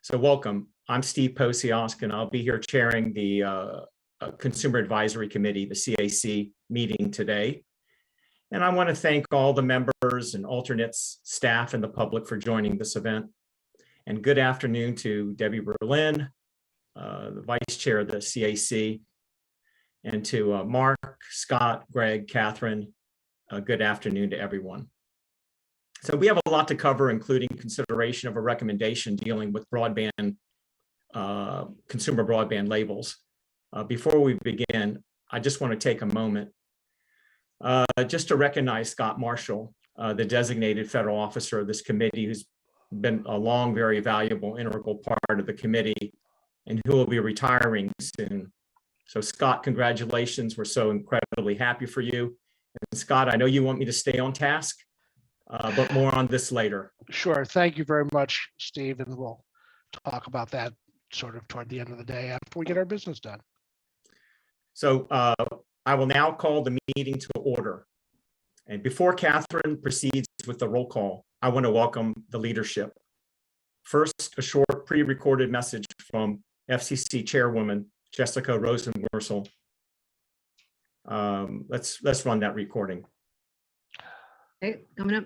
So welcome. I'm Steve Posiask, and I'll be here chairing the Consumer Advisory Committee, the CAC meeting today. And I want to thank all the members and alternates, staff, and the public for joining this event. And good afternoon to Debbie Berlin, the Vice Chair of the CAC, and to Mark, Scott, Greg, Catherine. Good afternoon to everyone. So we have a lot to cover, including consideration of a recommendation dealing with broadband, consumer broadband labels. Before we begin, I just want to take a moment just to recognize Scott Marshall, the designated federal officer of this committee, who's been a long, very valuable, integral part of the committee, and who will be retiring soon. So Scott, congratulations. We're so incredibly happy for you. And Scott, I know you want me to stay on task, but more on this later. Sure. Thank you very much, Steve. And we'll talk about that sort of toward the end of the day after we get our business done. So I will now call the meeting to order. And before Catherine proceeds with the roll call, I want to welcome the leadership. First, a short pre-recorded message from FCC Chairwoman Jessica Rosenworcel. Let's run that recording. Okay, coming up.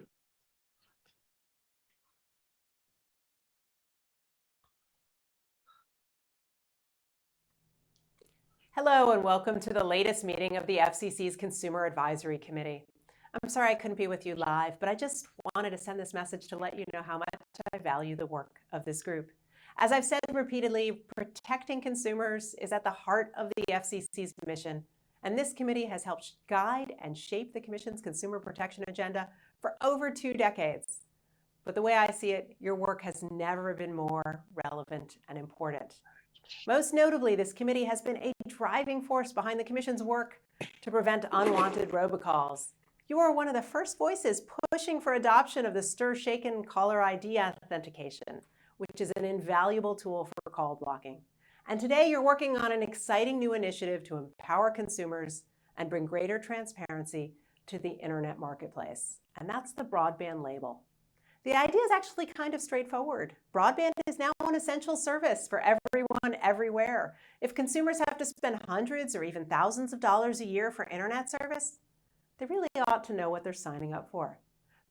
Hello and welcome to the latest meeting of the FCC's Consumer Advisory Committee. I'm sorry I couldn't be with you live, but I just wanted to send this message to let you know how much I value the work of this group. As I've said repeatedly, protecting consumers is at the heart of the FCC's mission, and this committee has helped guide and shape the Commission's consumer protection agenda for over 2 decades. But the way I see it, your work has never been more relevant and important. Most notably, this committee has been a driving force behind the Commission's work to prevent unwanted robocalls. You are one of the first voices pushing for adoption of the stir-shaken caller ID authentication, which is an invaluable tool for call blocking. And today you're working on an exciting new initiative to empower consumers and bring greater transparency to the internet marketplace. And that's the broadband label. The idea is actually kind of straightforward. Broadband is now an essential service for everyone, everywhere. If consumers have to spend hundreds or even thousands of dollars a year for internet service, they really ought to know what they're signing up for.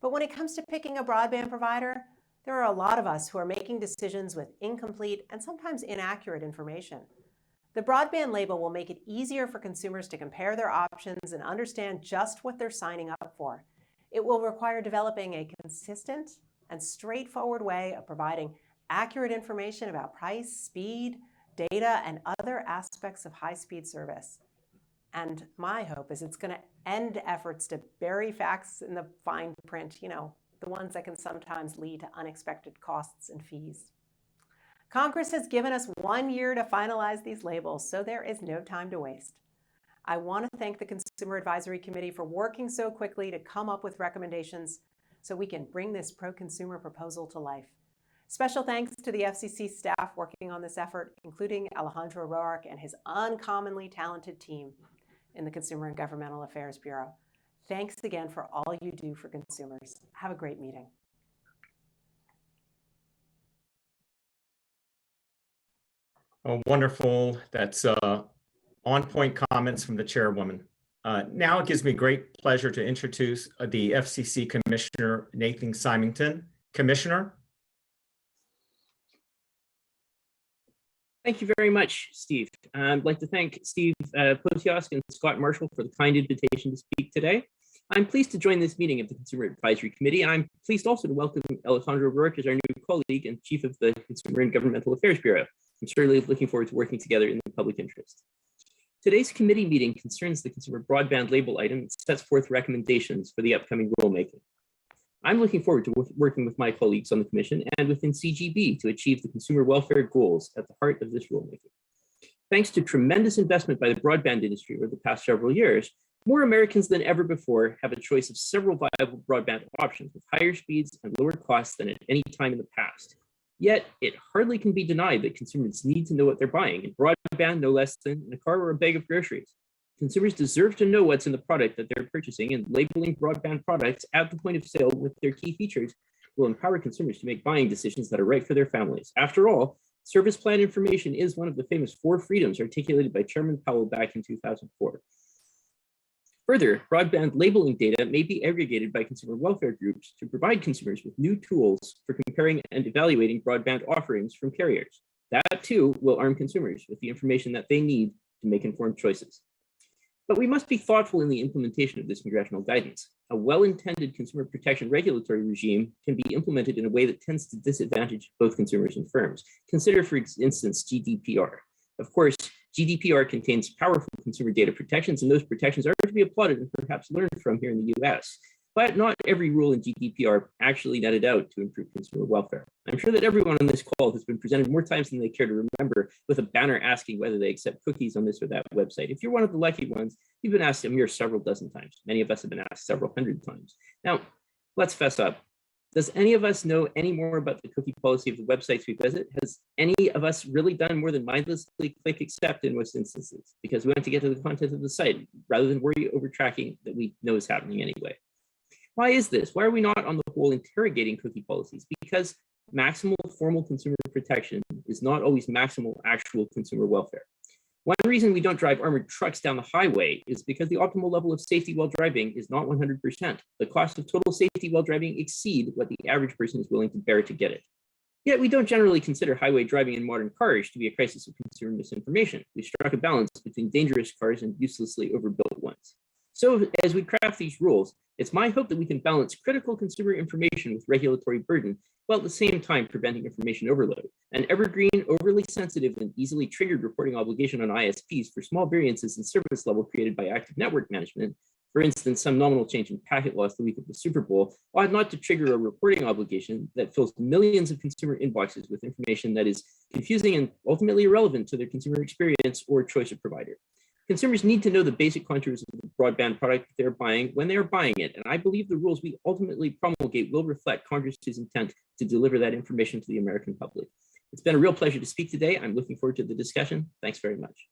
But when it comes to picking a broadband provider, there are a lot of us who are making decisions with incomplete and sometimes inaccurate information. The broadband label will make it easier for consumers to compare their options and understand just what they're signing up for. It will require developing a consistent and straightforward way of providing accurate information about price, speed, data, and other aspects of high-speed service. And my hope is it's going to end efforts to bury facts in the fine print, the ones that can sometimes lead to unexpected costs and fees. Congress has given us 1 year to finalize these labels, so there is no time to waste. I want to thank the Consumer Advisory Committee for working so quickly to come up with recommendations so we can bring this pro-consumer proposal to life. Special thanks to the FCC staff working on this effort, including Alejandro Roark and his uncommonly talented team in the Consumer and Governmental Affairs Bureau. Thanks again for all you do for consumers. Have a great meeting. Oh, wonderful. That's on-point comments from the chairwoman. Now it gives me great pleasure to introduce the FCC Commissioner, Nathan Symington. Commissioner. Thank you very much, Steve. I'd like to thank Steve Posiask and Scott Marshall for the kind invitation to speak today. I'm pleased to join this meeting of the Consumer Advisory Committee, and I'm pleased also to welcome Alejandro Roark as our new colleague and Chief of the Consumer and Governmental Affairs Bureau. I'm certainly looking forward to working together in the public interest. Today's committee meeting concerns the consumer broadband label item and sets forth recommendations for the upcoming rulemaking. I'm looking forward to working with my colleagues on the Commission and within CGB to achieve the consumer welfare goals at the heart of this rulemaking. Thanks to tremendous investment by the broadband industry over the past several years, more Americans than ever before have a choice of several viable broadband options with higher speeds and lower costs than at any time in the past. Yet, it hardly can be denied that consumers need to know what they're buying, and broadband no less than in a car or a bag of groceries. Consumers deserve to know what's in the product that they're purchasing, and labeling broadband products at the point of sale with their key features will empower consumers to make buying decisions that are right for their families. After all, service plan information is one of the famous 4 freedoms articulated by Chairman Powell back in 2004. Further, broadband labeling data may be aggregated by consumer welfare groups to provide consumers with new tools for comparing and evaluating broadband offerings from carriers. That too will arm consumers with the information that they need to make informed choices. But we must be thoughtful in the implementation of this congressional guidance. A well-intended consumer protection regulatory regime can be implemented in a way that tends to disadvantage both consumers and firms. Consider, for instance, GDPR. Of course, GDPR contains powerful consumer data protections, and those protections are to be applauded and perhaps learned from here in the US. But not every rule in GDPR actually netted out to improve consumer welfare. I'm sure that everyone on this call has been presented more times than they care to remember with a banner asking whether they accept cookies on this or that website. If you're one of the lucky ones, you've been asked a mere several dozen times. Many of us have been asked several hundred times. Now, let's fess up. Does any of us know any more about the cookie policy of the websites we visit? Has any of us really done more than mindlessly click accept in most instances because we want to get to the content of the site rather than worry over tracking that we know is happening anyway? Why is this? Why are we not on the whole interrogating cookie policies? Because maximal formal consumer protection is not always maximal actual consumer welfare. One reason we don't drive armored trucks down the highway is because the optimal level of safety while driving is not 100%. The cost of total safety while driving exceed what the average person is willing to bear to get it. Yet we don't generally consider highway driving in modern cars to be a crisis of consumer misinformation. We struck a balance between dangerous cars and uselessly overbuilt ones. So as we craft these rules, it's my hope that we can balance critical consumer information with regulatory burden, while at the same time preventing information overload. An evergreen, overly sensitive, and easily triggered reporting obligation on ISPs for small variances in service level created by active network management, for instance, some nominal change in packet loss the week of the Super Bowl, ought not to trigger a reporting obligation that fills millions of consumer inboxes with information that is confusing and ultimately irrelevant to their consumer experience or choice of provider. Consumers need to know the basic contours of the broadband product that they're buying when they are buying it, and I believe the rules we ultimately promulgate will reflect Congress's intent to deliver that information to the American public. It's been a real pleasure to speak today. I'm looking forward to the discussion. Thanks very much.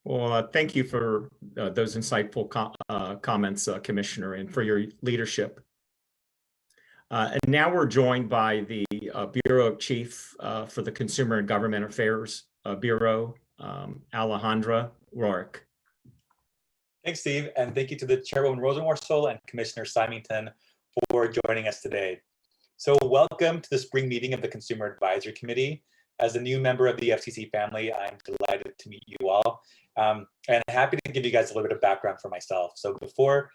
Well, thank you for those insightful comments, Commissioner, and for your leadership. And now we're joined by the Bureau Chief for the Consumer and Government Affairs Bureau, Alejandra Rourke. Thanks, Steve, and thank you to the Chairwoman Rosenworcel and Commissioner Symington for joining us today. So welcome to the spring meeting of the Consumer Advisory Committee. As a new member of the FCC family, I'm delighted to meet you all, and happy to give you guys a little bit of background for myself. So before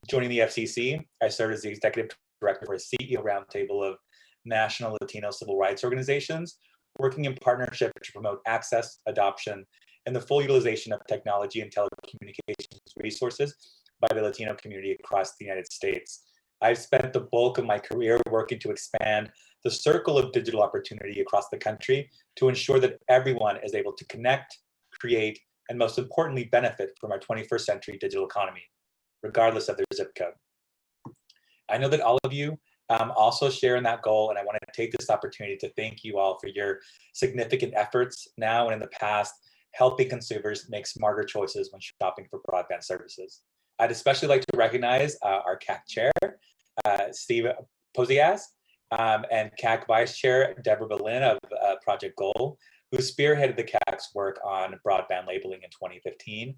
joining the FCC, I served as the Executive Director for a CEO roundtable of national Latino civil rights organizations, working in partnership to promote access, adoption, and the full utilization of technology and telecommunications resources by the Latino community across the United States. I've spent the bulk of my career working to expand the circle of digital opportunity across the country to ensure that everyone is able to connect, create, and most importantly, benefit from our 21st century digital economy, regardless of their zip code. I know that all of you also share in that goal, and I want to take this opportunity to thank you all for your significant efforts now and in the past, helping consumers make smarter choices when shopping for broadband services. I'd especially like to recognize our CAC Chair, Steve Posias, and CAC Vice Chair, Deborah Berlin of Project Goal, who spearheaded the CAC's work on broadband labeling in 2015,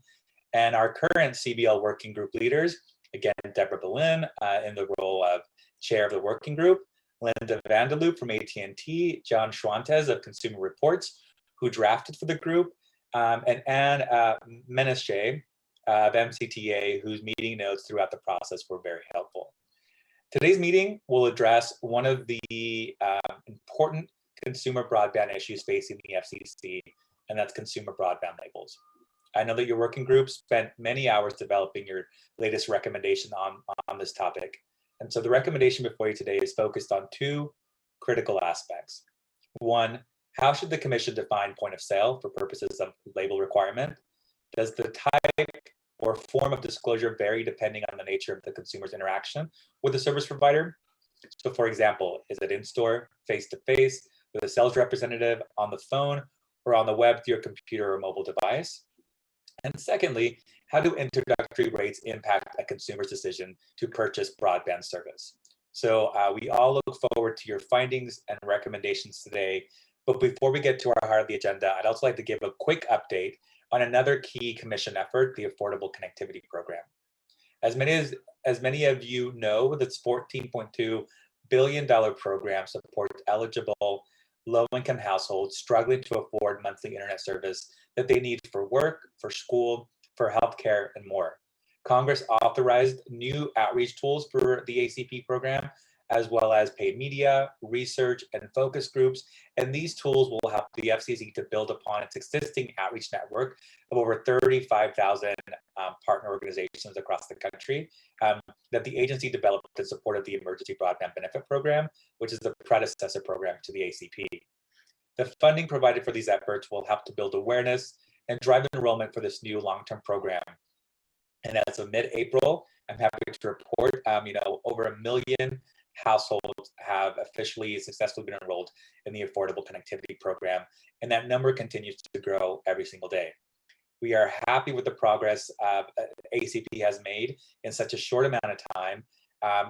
and our current CBL working group leaders, again, Deborah Berlin in the role of Chair of the working group, Linda Vanderloop from AT&T, John Schwantes of Consumer Reports, who drafted for the group, and Anne Menesche of MCTA, whose meeting notes throughout the process were very helpful. Today's meeting will address one of the important consumer broadband issues facing the FCC, and that's consumer broadband labels. I know that your working group spent many hours developing your latest recommendation on this topic. And so the recommendation before you today is focused on 2 critical aspects. 1, how should the Commission define point of sale for purposes of label requirement? Does the type or form of disclosure vary depending on the nature of the consumer's interaction with the service provider? So for example, is it in-store, face-to-face, with a sales representative, on the phone, or on the web through your computer or mobile device? And secondly, how do introductory rates impact a consumer's decision to purchase broadband service? So we all look forward to your findings and recommendations today. But before we get to our heart of the agenda, I'd also like to give a quick update on another key commission effort, the Affordable Connectivity Program. As many of you know, this $14.2 billion program supports eligible low-income households struggling to afford monthly internet service that they need for work, for school, for healthcare, and more. Congress authorized new outreach tools for the ACP program, as well as paid media, research, and focus groups. And these tools will help the FCC to build upon its existing outreach network of over 35,000 partner organizations across the country that the agency developed in support of the Emergency Broadband Benefit Program, which is the predecessor program to the ACP. The funding provided for these efforts will help to build awareness and drive enrollment for this new long-term program. And as of mid-April, I'm happy to report, over 1 million households have officially successfully been enrolled in the Affordable Connectivity Program, and that number continues to grow every single day. We are happy with the progress ACP has made in such a short amount of time,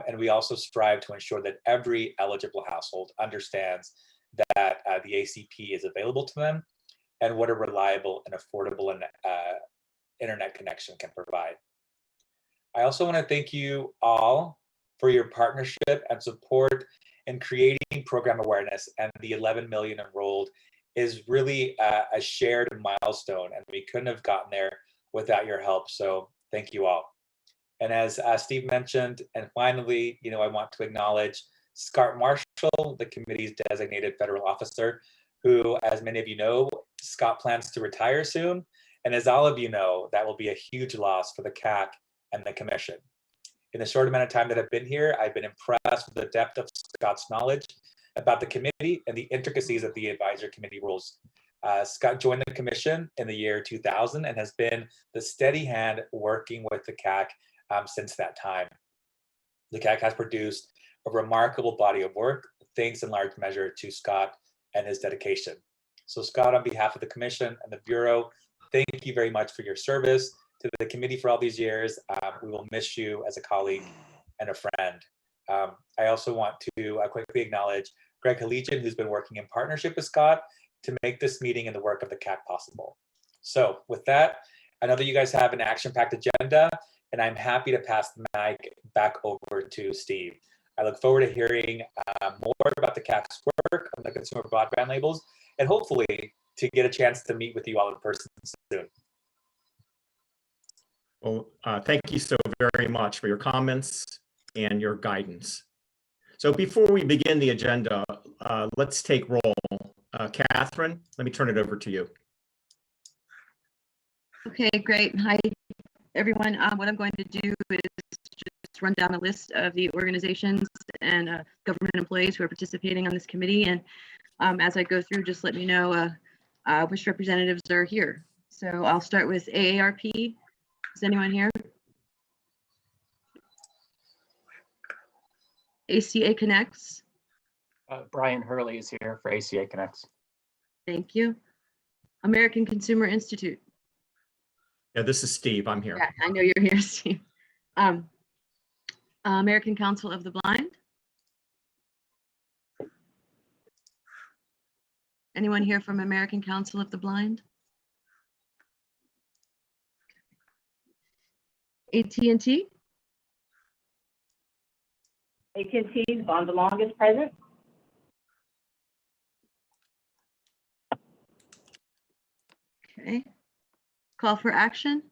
and we also strive to ensure that every eligible household understands that the ACP is available to them and what a reliable and affordable internet connection can provide. I also want to thank you all for your partnership and support in creating program awareness, and the 11 million enrolled is really a shared milestone, and we couldn't have gotten there without your help. So thank you all. And as Steve mentioned, and finally, I want to acknowledge Scott Marshall, the committee's designated federal officer, who, as many of you know, Scott plans to retire soon. And as all of you know, that will be a huge loss for the CAC and the commission. In the short amount of time that I've been here, I've been impressed with the depth of Scott's knowledge about the committee and the intricacies of the advisory committee rules. Scott joined the commission in the year 2000 and has been the steady hand working with the CAC since that time. The CAC has produced a remarkable body of work, thanks in large measure to Scott and his dedication. So Scott, on behalf of the commission and the Bureau, thank you very much for your service to the committee for all these years. We will miss you as a colleague and a friend. I also want to quickly acknowledge Greg Collegian, who's been working in partnership with Scott to make this meeting and the work of the CAC possible. So with that, I know that you guys have an action-packed agenda, and I'm happy to pass the mic back over to Steve. I look forward to hearing more about the CAC's work on the consumer broadband labels, and hopefully to get a chance to meet with you all in person soon. Well, thank you so very much for your comments and your guidance. So before we begin the agenda, let's take roll. Catherine, let me turn it over to you. Okay, great. Hi, everyone. What I'm going to do is just run down a list of the organizations and government employees who are participating on this committee. And as I go through, just let me know which representatives are here. So I'll start with AARP. Is anyone here? ACA Connects. Brian Hurley is here for ACA Connects. Thank you. American Consumer Institute. Yeah, this is Steve. I'm here. Yeah, I know you're here, Steve. American Council of the Blind. Anyone here from American Council of the Blind? AT&T. AT&T's gone the longest present. Okay. Call for Action.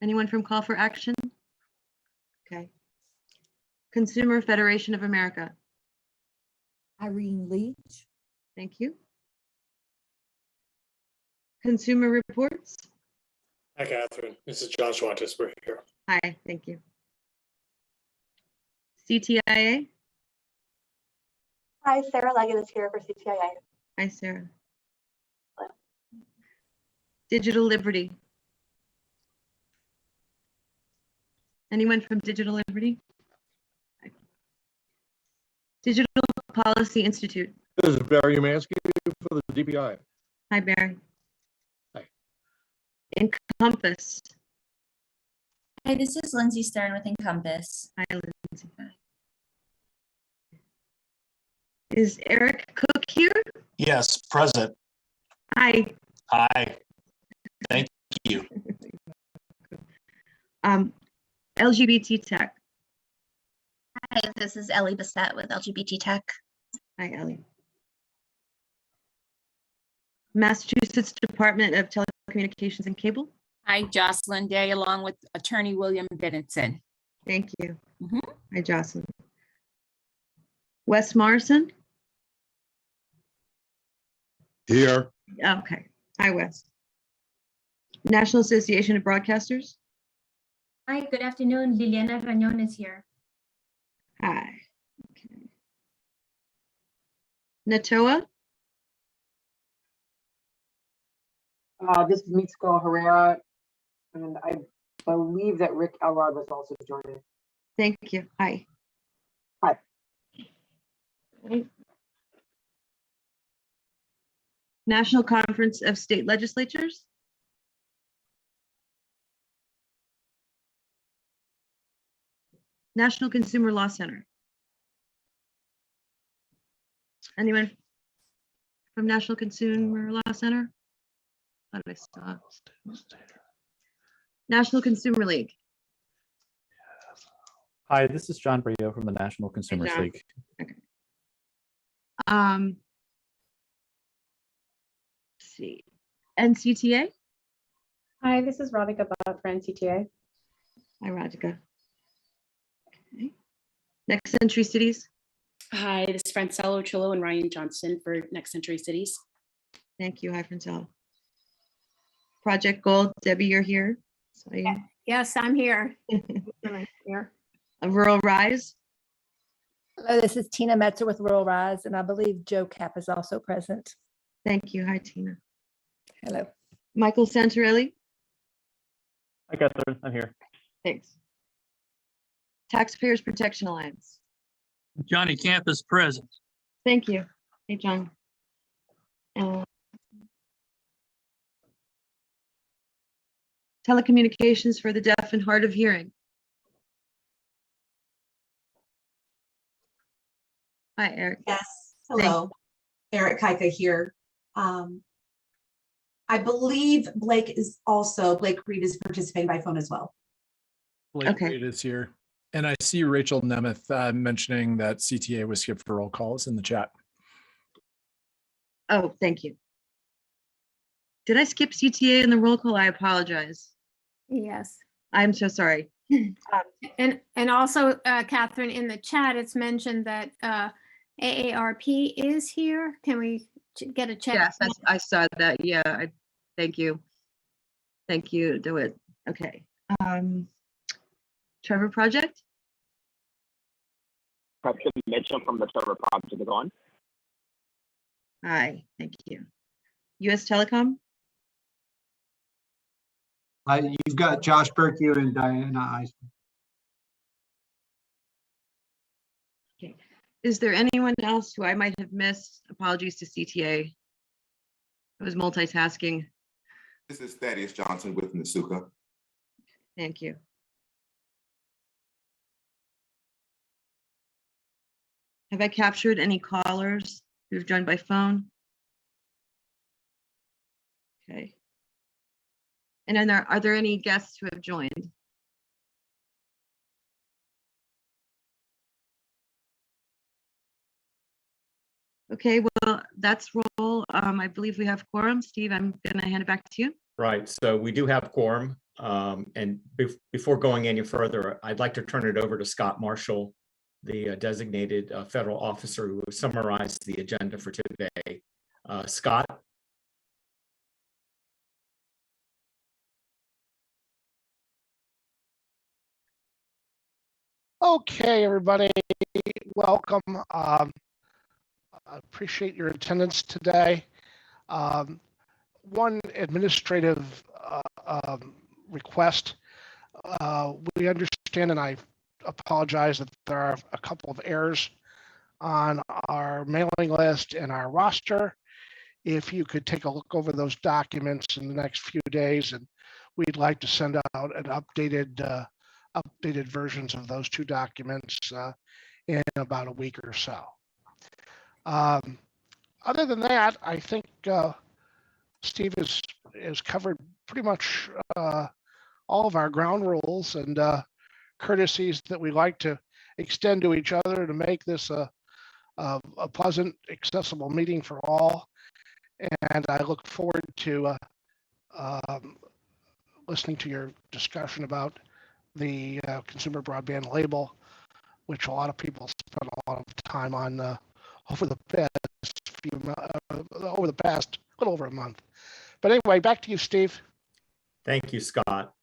Anyone from Call for Action? Okay. Consumer Federation of America. Irene Leach. Thank you. Consumer Reports. Hi, Catherine. This is John Schwantes. We're here. Hi, thank you. CTIA. Hi, Sarah Leggett is here for CTIA. Hi, Sarah. Digital Liberty. Anyone from Digital Liberty? Digital Policy Institute. This is Barry Umansky for the DPI. Hi, Barry. Hi. Encompass. Hi, this is Lindsay Stern with Encompass. Hi, Lindsay. Is Eric Cook here? Yes, present. Hi. Hi. Thank you. LGBT Tech. Hi, this is Ellie Bissett with LGBT Tech. Hi, Ellie. Massachusetts Department of Telecommunications and Cable. Hi, Jocelyn Day, along with Attorney William Bennetson. Thank you. Mhm. Hi, Jocelyn. Wes Morrison. Here. Okay. Hi, Wes. National Association of Broadcasters. Hi, good afternoon. Liliana Rañón is here. Hi. Okay. Natoa. This is Mitsuko Herrera, and I believe that Rick Elrod was also joining. Thank you. Hi. Hi. Okay. National Conference of State Legislatures. National Consumer Law Center. Anyone from National Consumer Law Center? Thought I saw. National Consumer League. Hi, this is John Brio from the National Consumers John. League. Okay. Let's see. NCTA. Hi, this is Radhika Bhatt for NCTA. Hi, Radhika. Okay. Next Century Cities. Hi, this is Francelo Chillo and Ryan Johnson for Next Century Cities. Thank you. Hi, Francella. Project Gold. Debbie, you're here. So Yes, I'm here. I'm here. A Rural Rise. Hello, this is Tina Metzer with Rural Rise, and I believe Joe Cap is also present. Thank you. Hi, Tina. Hello. Michael Santorelli. Hi, Catherine. I'm here. Thanks. Taxpayers Protection Alliance. Johnny Camp is present. Thank you. Hey, John. Telecommunications for the Deaf and Hard of Hearing. Hi, Eric. Yes, hello. Eric Kaika here. I believe Blake Reed is participating by phone as well. Blake Reed is here. And I see Rachel Nemeth mentioning that CTA was skipped for roll calls in the chat. Oh, thank you. Did I skip CTA in the roll call? I apologize. Yes. I'm so sorry. And also, Catherine, in the chat, it's mentioned that AARP is here. Can we get a check? Yes, I saw that. Yeah, thank you. Thank you, DeWitt. Okay. Trevor Project? Captain Mitchell from the Trevor Project is on. Hi, thank you. US Telecom? You've got Josh Berkey and Diana Eisman. Okay. Is there anyone else who I might have missed? Apologies to CTA. I was multitasking. This is Thaddeus Johnson with Nasuka. Thank you. Have I captured any callers who've joined by phone? Okay. And then are there any guests who have joined? Okay, well, that's roll. I believe we have quorum. Steve, I'm going to hand it back to you. Right, so we do have quorum. And before going any further, I'd like to turn it over to Scott Marshall, the designated federal officer who will summarize the agenda for today. Scott? Okay, everybody, welcome. I appreciate your attendance today. One administrative request. We understand, and I apologize, that there are a couple of errors on our mailing list and our roster. If you could take a look over those documents in the next few days, and we'd like to send out an updated updated versions of those two documents in about a week or so. Other than that, I think Steve has covered pretty much all of our ground rules and courtesies that we like to extend to each other to make this a pleasant, accessible meeting for all. And I look forward to listening to your discussion about the consumer broadband label, which a lot of people spent a lot of time on over the past little over a month. But anyway, back to you, Steve. Thank you, Scott.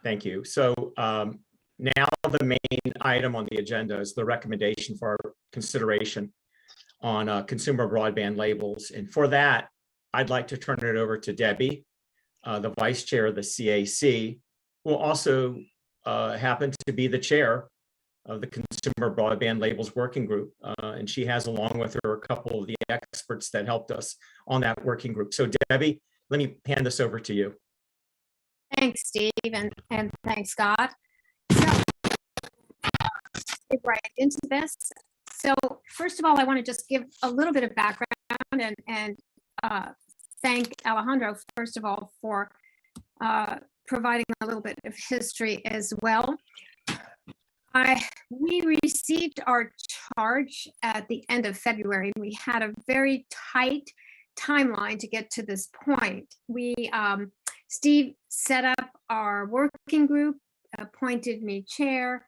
Thank you. So now the main item on the agenda is the recommendation for our consideration on consumer broadband labels. And for that, I'd like to turn it over to Debbie, the vice chair of the CAC, who also happen to be the chair of the Consumer Broadband Labels Working Group. And she has, along with her, a couple of the experts that helped us on that working group. So Debbie, let me hand this over to you. Thanks, Steve, and thanks, Scott. So, get right into this. So first of all, I want to just give a little bit of background and thank Alejandro, first of all, for providing a little bit of history as well. We received our charge at the end of February. We had a very tight timeline to get to this point. Steve set up our working group, appointed me chair,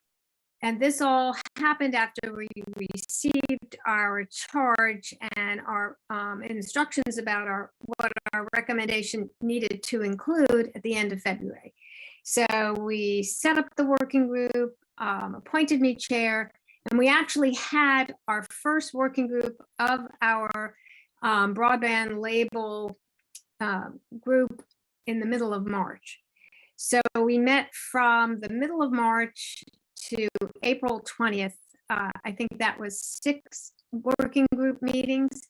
and this all happened after we received our charge and our instructions about what our recommendation needed to include at the end of February. So we set up the working group, appointed me chair, and we actually had our first working group of our broadband label group in the middle of March. So we met from the middle of March to April 20th. I think that was 6 working group meetings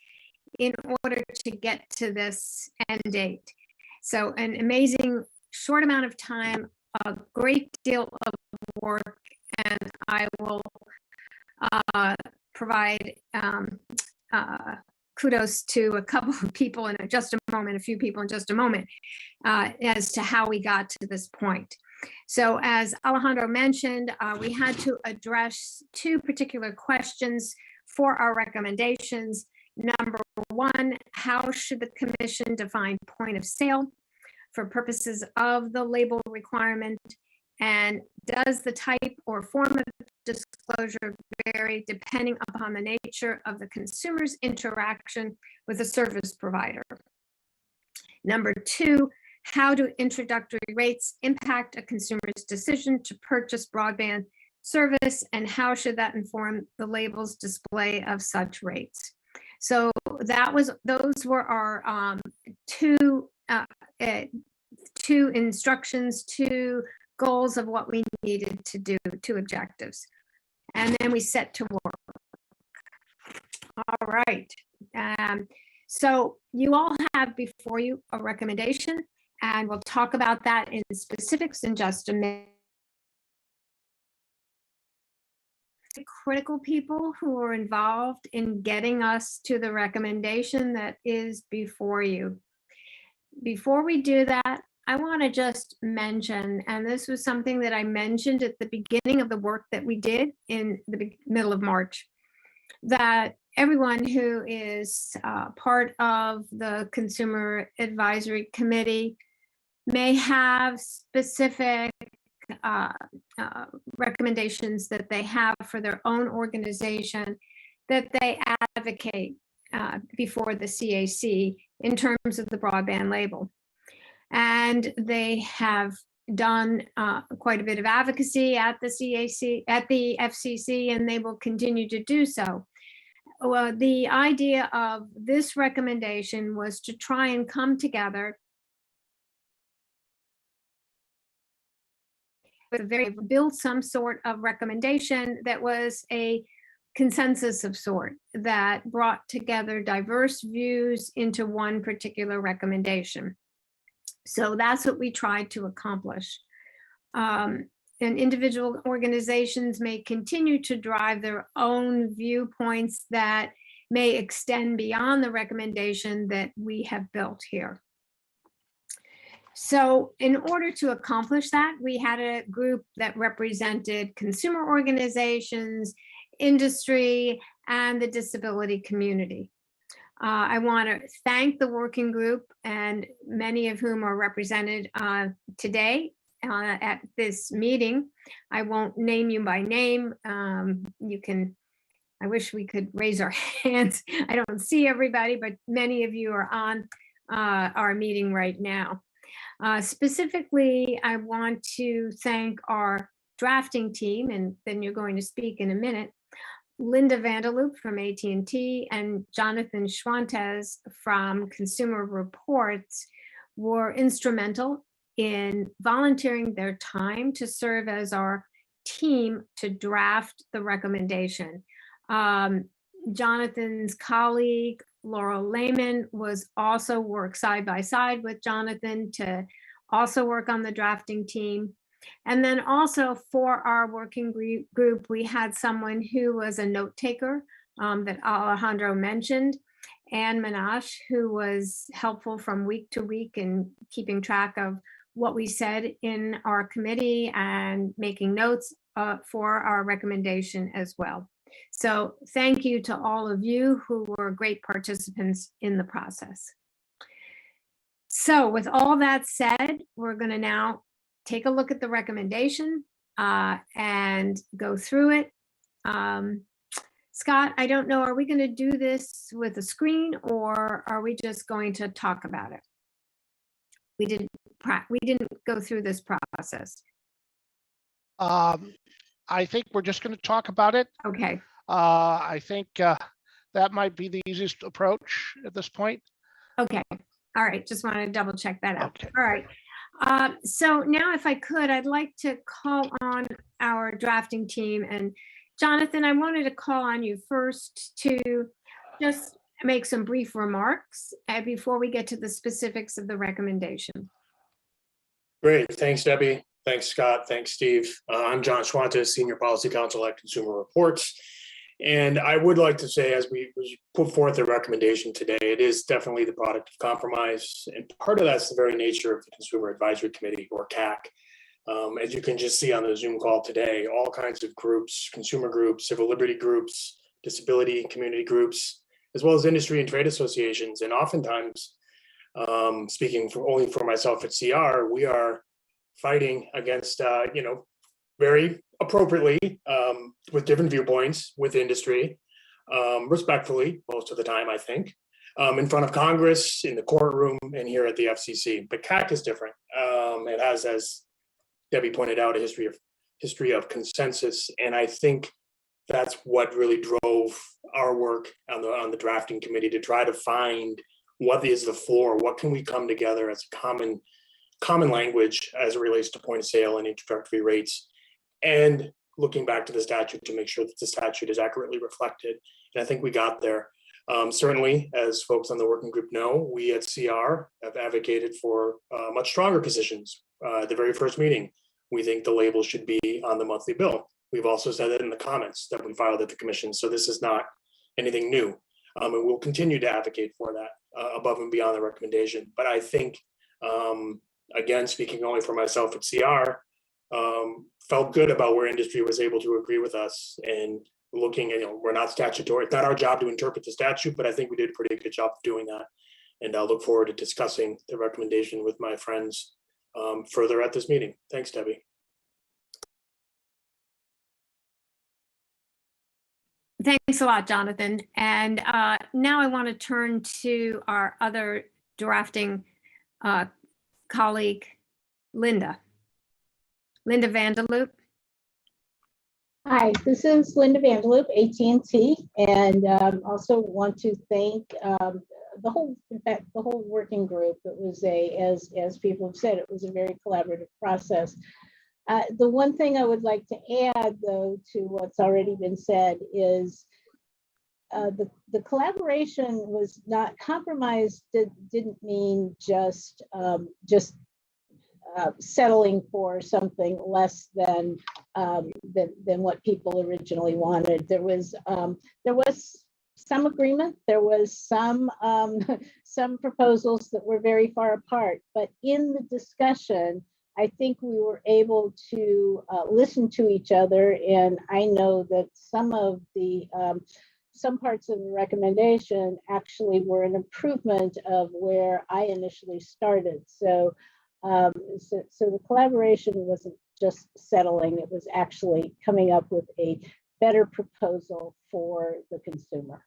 in order to get to this end date. So an amazing short amount of time, a great deal of work, and I will provide kudos to a couple of people in just a moment, a few people in just a moment, as to how we got to this point. So as Alejandro mentioned, we had to address 2 particular questions for our recommendations. Number 1, how should the commission define point of sale for purposes of the label requirement? And does the type or form of disclosure vary depending upon the nature of the consumer's interaction with the service provider? Number 2, how do introductory rates impact a consumer's decision to purchase broadband service, and how should that inform the label's display of such rates? So those were our two instructions, 2 goals of what we needed to do, 2 objectives. And then we set to work. All right. So you all have before you a recommendation, and we'll talk about that in specifics in just a minute. Critical people who are involved in getting us to the recommendation that is before you. Before we do that, I want to just mention, and this was something that I mentioned at the beginning of the work that we did in the middle of March, that everyone who is part of the Consumer Advisory Committee may have specific recommendations that they have for their own organization that they advocate before the CAC in terms of the broadband label. And they have done quite a bit of advocacy at the CAC, at the FCC, and they will continue to do so. Well, the idea of this recommendation was to try and come together with build some sort of recommendation that was a consensus of sort, that brought together diverse views into one particular recommendation. So that's what we tried to accomplish. and individual organizations may continue to drive their own viewpoints that may extend beyond the recommendation that we have built here. So in order to accomplish that, we had a group that represented consumer organizations, industry, and the disability community. I want to thank the working group, and many of whom are represented today at this meeting. I won't name you by name. You can, I wish we could raise our hands. I don't see everybody, but many of you are on our meeting right now. Specifically, I want to thank our drafting team, and then you're going to speak in a minute. Linda Vanderloop from AT&T and Jonathan Schwantes from Consumer Reports were instrumental in volunteering their time to serve as our team to draft the recommendation. Jonathan's colleague, Laurel Lehman, was also worked side by side with Jonathan to also work on the drafting team. And then also for our working group, we had someone who was a note taker that Alejandro mentioned, Anne Minash, who was helpful from week to week in keeping track of what we said in our committee and making notes for our recommendation as well. So thank you to all of you who were great participants in the process. So with all that said, we're going to now take a look at the recommendation and go through it. Scott, I don't know, are we going to do this with a screen or are we just going to talk about it? We didn't go through this process. I think we're just going to talk about it. Okay. I think that might be the easiest approach at this point. Okay. All right. Just want to double check that out. Okay. All right. So now if I could, I'd like to call on our drafting team. And Jonathan, I wanted to call on you first to just make some brief remarks before we get to the specifics of the recommendation. Great. Thanks, Debbie. Thanks, Scott. Thanks, Steve. I'm John Schwantes, Senior Policy Counsel at Consumer Reports. And I would like to say, as we put forth the recommendation today, it is definitely the product of compromise. And part of that's the very nature of the Consumer Advisory Committee, or CAC. As you can just see on the Zoom call today, all kinds of groups, consumer groups, civil liberty groups, disability community groups, as well as industry and trade associations. And oftentimes, speaking only for myself at CR, we are fighting against, very appropriately, with different viewpoints with industry, respectfully, most of the time, I think, in front of Congress, in the courtroom, and here at the FCC. But CAC is different. It has, as Debbie pointed out, a history of consensus, and I think that's what really drove our work on the drafting committee, to try to find what is the floor, what can we come together as a common language as it relates to point of sale and introductory rates, and looking back to the statute to make sure that the statute is accurately reflected. And I think we got there. Certainly, as folks on the working group know, we at CR have advocated for much stronger positions. At the very first meeting, we think the label should be on the monthly bill. We've also said that in the comments that we filed at the commission. So this is not anything new. And we'll continue to advocate for that above and beyond the recommendation. But I think, again, speaking only for myself at CR, felt good about where industry was able to agree with us, and looking, we're not statutory. It's not our job to interpret the statute, but I think we did a pretty good job of doing that. And I'll look forward to discussing the recommendation with my friends further at this meeting. Thanks, Debbie. Thanks a lot, Jonathan. And now I want to turn to our other drafting colleague, Linda Vanderloop. Hi, this is Linda Vanderloop, AT&T, and also want to thank the whole working group. It was as people have said, it was a very collaborative process. The one thing I would like to add, though, to what's already been said is the collaboration was not compromised. Didn't mean just settling for something less than what people originally wanted. There was some agreement. There was some some proposals that were very far apart, but in the discussion, I think we were able to listen to each other, and I know that some of the some parts of the recommendation actually were an improvement of where I initially started. So, so the collaboration wasn't just settling; it was actually coming up with a better proposal for the consumer.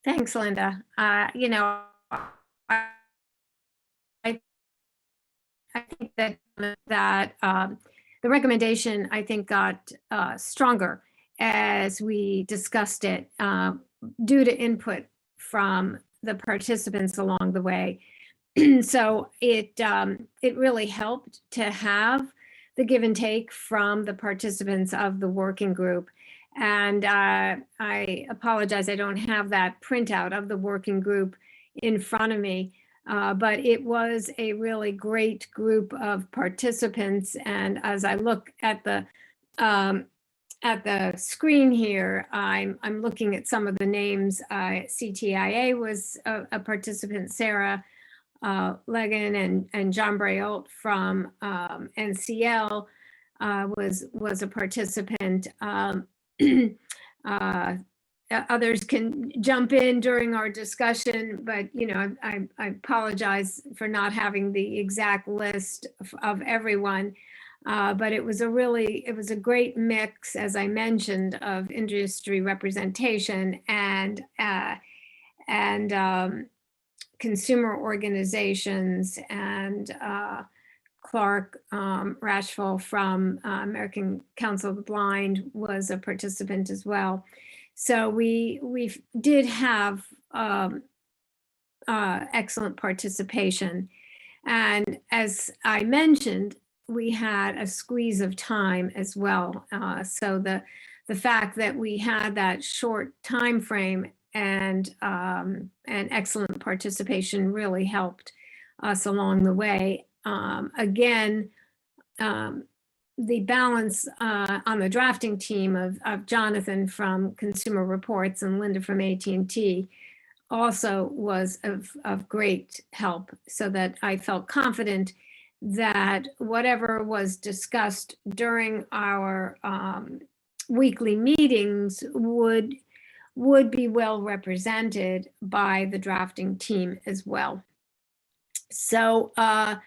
Thanks, Linda. You know, I think that the recommendation, I think, got stronger as we discussed it due to input from the participants along the way. So it really helped to have the give and take from the participants of the working group. And I apologize, I don't have that printout of the working group in front of me. But it was a really great group of participants. And as I look at the screen here, I'm looking at some of the names. CTIA was a participant, Sarah Legan and John Brayolt from NCL was a participant. Others can jump in during our discussion, but you know, I apologize for not having the exact list of everyone. But it was a great mix, as I mentioned, of industry representation and consumer organizations, and Clark Rashful from American Council of the Blind was a participant as well. So we did have excellent participation. And as I mentioned, we had a squeeze of time as well. So the fact that we had that short time frame and excellent participation really helped us along the way. Again, the balance on the drafting team of Jonathan from Consumer Reports and Linda from AT&T also was of great help, so that I felt confident that whatever was discussed during our weekly meetings would be well represented by the drafting team as well. So let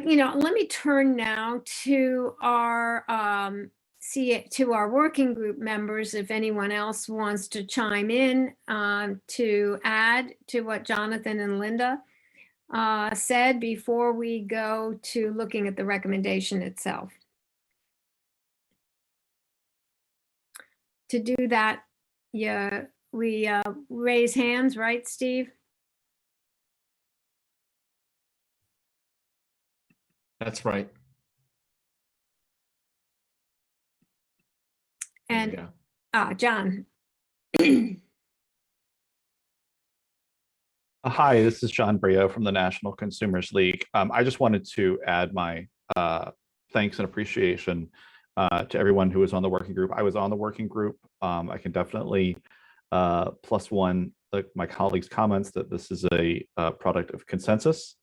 me turn now to our our working group members, if anyone else wants to chime in to add to what Jonathan and Linda said before we go to looking at the recommendation itself. To do that, we raise hands, right, Steve? That's right. And John. Hi, this is John Brio from the National Consumers League. I just wanted to add my thanks and appreciation to everyone who was on the working group. I was on the working group. I can definitely plus one my colleagues' comments that this is a product of consensus.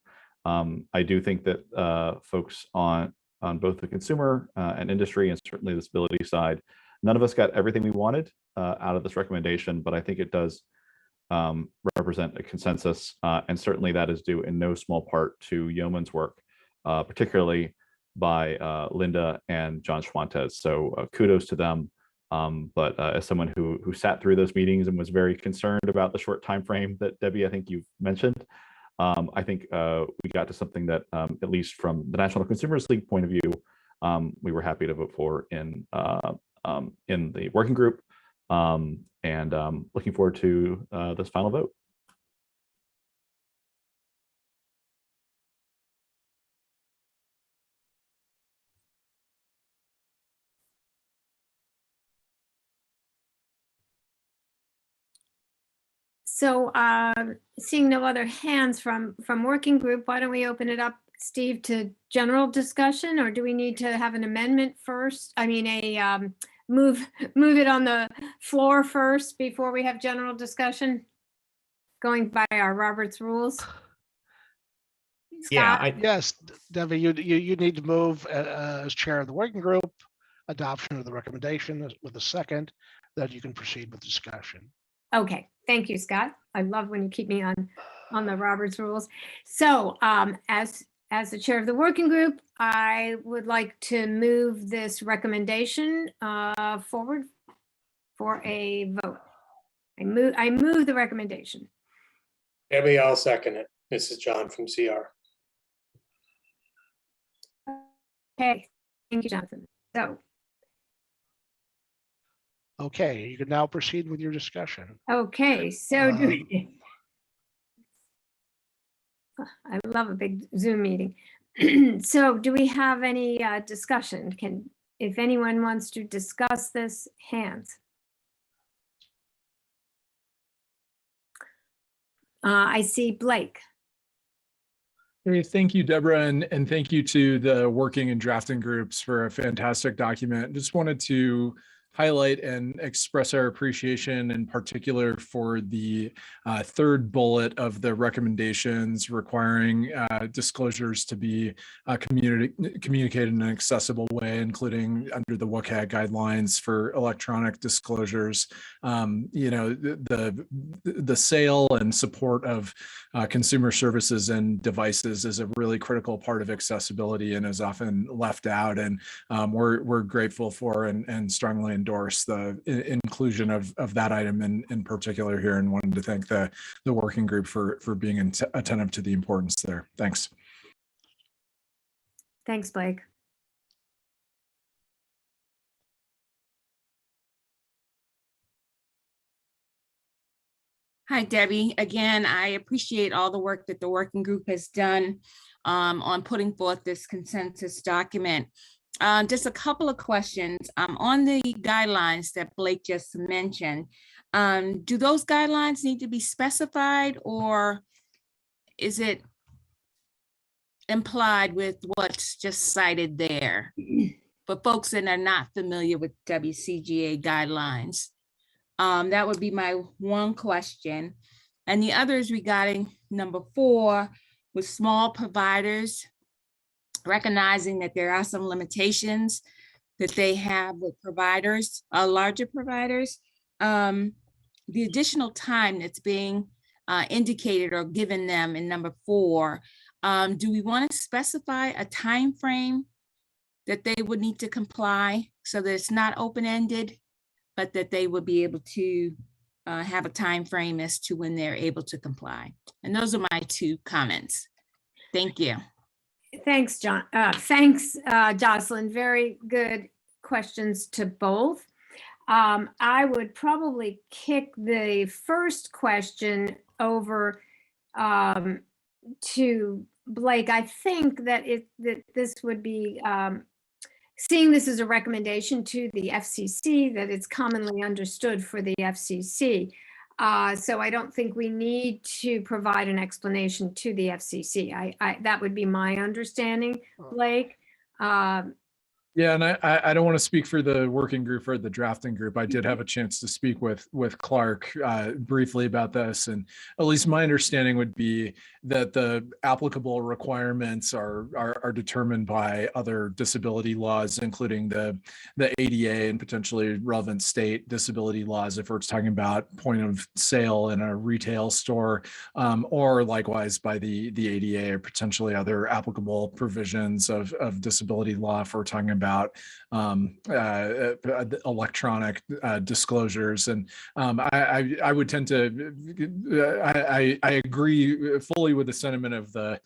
I do think that folks on both the consumer and industry, and certainly the disability side, none of us got everything we wanted out of this recommendation, but I think it does represent a consensus, and certainly that is due in no small part to yeoman's work, particularly by Linda and John Schwantes. So kudos to them. But as someone who sat through those meetings and was very concerned about the short time frame that Debbie, I think you've mentioned, I think we got to something that, at least from the National Consumers League point of view, we were happy to vote for in the working group, and looking forward to this final vote. So seeing no other hands from working group, why don't we open it up, Steve, to general discussion, or do we need to have an amendment first? I mean, move it on the floor first before we have general discussion? Going by our Robert's rules? Yeah, Scott? Yes, Debbie, you need to move as chair of the working group, adoption of the recommendation with a second, that you can proceed with discussion. Okay, thank you, Scott. I love when you keep me on the Robert's rules. So as the chair of the working group, I would like to move this recommendation forward for a vote. I move the recommendation. Debbie, I'll second it. This is John from CR. Okay, thank you, Jonathan. So, Okay, you can now proceed with your discussion. okay, so I love a big Zoom meeting. So do we have any discussion? If anyone wants to discuss this, hands. I see Blake. Hey, thank you, Deborah, and thank you to the working and drafting groups for a fantastic document. Just wanted to highlight and express our appreciation in particular for the third bullet of the recommendations requiring disclosures to be communicated in an accessible way, including under the WCAG guidelines for electronic disclosures. You know, the sale and support of consumer services and devices is a really critical part of accessibility and is often left out. And we're grateful for and strongly endorse the inclusion of that item in particular here, and wanted to thank the working group for being attentive to the importance there. Thanks. Thanks, Blake. Hi, Debbie. Again, I appreciate all the work that the working group has done on putting forth this consensus document. Just a couple of questions on the guidelines that Blake just mentioned. Do those guidelines need to be specified, or is it implied with what's just cited there? For folks that are not familiar with WCGA guidelines, that would be my one question. And the other is regarding number 4, with small providers, recognizing that there are some limitations that they have with providers, larger providers. The additional time that's being indicated or given them in number 4, do we want to specify a time frame that they would need to comply so that it's not open-ended, but that they would be able to have a time frame as to when they're able to comply? And those are my 2 comments. Thank you. Thanks, John. Thanks, Jocelyn. Very good questions to both. I would probably kick the first question over to Blake. I think that this would be seeing this as a recommendation to the FCC, that it's commonly understood for the FCC. So I don't think we need to provide an explanation to the FCC. That would be my understanding, Blake. Yeah, and I don't want to speak for the working group or the drafting group. I did have a chance to speak with Clark briefly about this, and at least my understanding would be that the applicable requirements are determined by other disability laws, including the ADA and potentially relevant state disability laws if we're talking about point of sale in a retail store, or likewise by the ADA or potentially other applicable provisions of disability law if we're talking about electronic disclosures. And I would tend to, I agree fully with the sentiment of the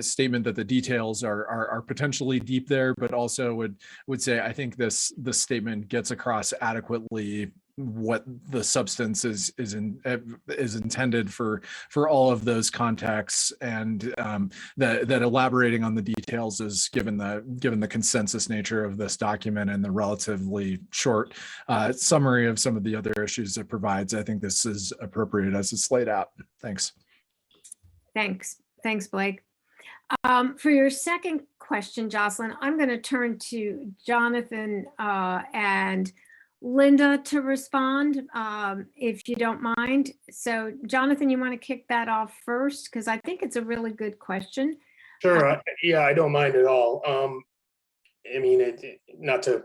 statement that the details are potentially deep there, but also would say I think this statement gets across adequately what the substance is intended for all of those contexts, and that elaborating on the details is given the consensus nature of this document and the relatively short summary of some of the other issues it provides. I think this is appropriate as it's laid out. Thanks. Thanks, Blake. For your second question, Jocelyn, I'm going to turn to Jonathan and Linda to respond, if you don't mind. So Jonathan, you want to kick that off first? Because I think it's a really good question. Sure. Yeah, I don't mind at all. I mean, not to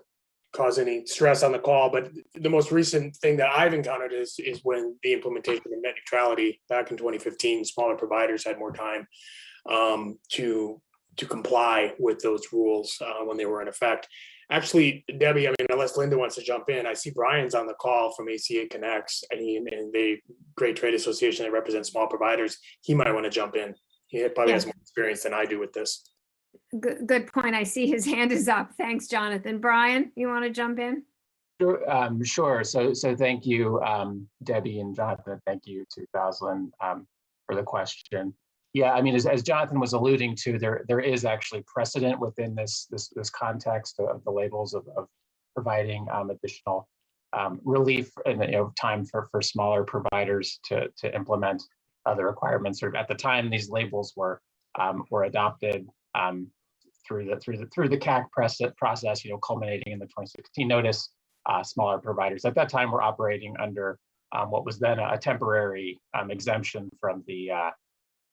cause any stress on the call, but the most recent thing that I've encountered is when the implementation of net neutrality back in 2015, smaller providers had more time to comply with those rules when they were in effect. Actually, Debbie, I mean, unless Linda wants to jump in, I see Brian's on the call from ACA Connects, and they great trade association that represents small providers. He might want to jump in. He probably has more experience than I do with this. Good point. I see his hand is up. Thanks, Jonathan. Brian, you want to jump in? Sure. So thank you, Debbie and Jonathan. Thank you to Jocelyn for the question. Yeah, I mean, as Jonathan was alluding to, there is actually precedent within this context of the labels of providing additional relief and time for smaller providers to implement other requirements. Or at the time, these labels were adopted through the CAC process, culminating in the 2016 notice. Smaller providers at that time were operating under what was then a temporary exemption from the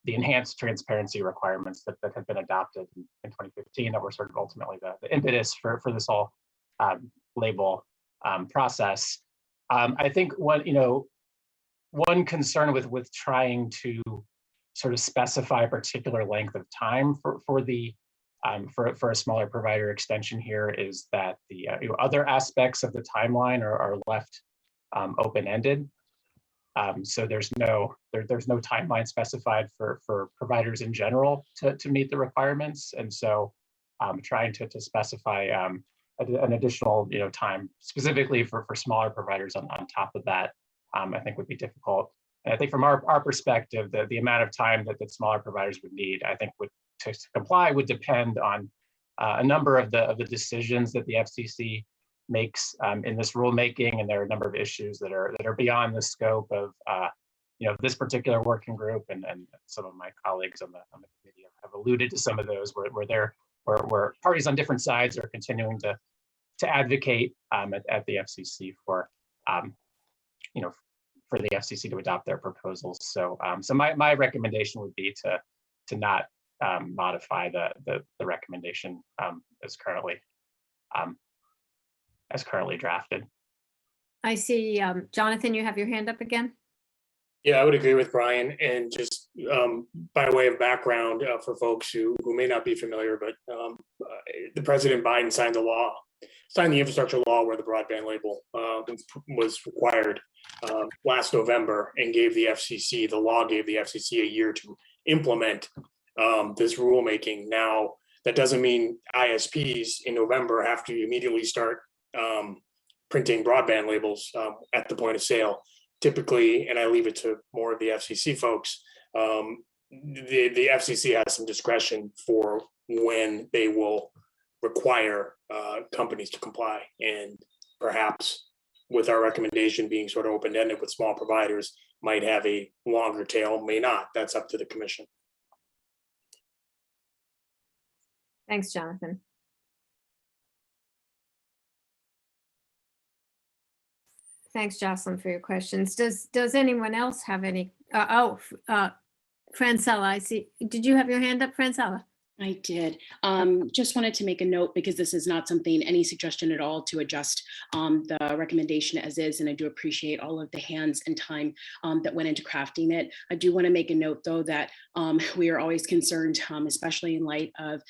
enhanced transparency requirements that had been adopted in 2015 that were sort of ultimately the impetus for this whole label process. I think one concern with trying to sort of specify a particular length of time for a smaller provider extension here is that the other aspects of the timeline are left open-ended. So there's no timeline specified for providers in general to meet the requirements, and so trying to specify an additional time specifically for smaller providers on top of that, I think would be difficult. And I think from our perspective, the amount of time that smaller providers would need, I think to comply would depend on a number of the decisions that the FCC makes in this rulemaking, and there are a number of issues that are beyond the scope of this particular working group, and some of my colleagues on the committee have alluded to some of those where parties on different sides are continuing to advocate at the FCC for the FCC to adopt their proposals. So my recommendation would be to not modify the recommendation as currently drafted. I see, Jonathan, you have your hand up again. Yeah, I would agree with Brian, and just by way of background for folks who may not be familiar, but the President Biden signed the infrastructure law where the broadband label was required last November, and the law gave the FCC a year to implement this rulemaking. Now, that doesn't mean ISPs in November have to immediately start printing broadband labels at the point of sale. Typically, and I leave it to more of the FCC folks, the FCC has some discretion for when they will require companies to comply. And perhaps with our recommendation being sort of open-ended with small providers, might have a longer tail, may not. That's up to the commission. Thanks, Jonathan. Thanks, Jocelyn, for your questions. Does anyone else have any? Francella, I see. Did you have your hand up, Francella? I did. Just wanted to make a note, because this is not any suggestion at all to adjust the recommendation as is, and I do appreciate all of the hands and time that went into crafting it. I do want to make a note, though, that we are always concerned, especially in light of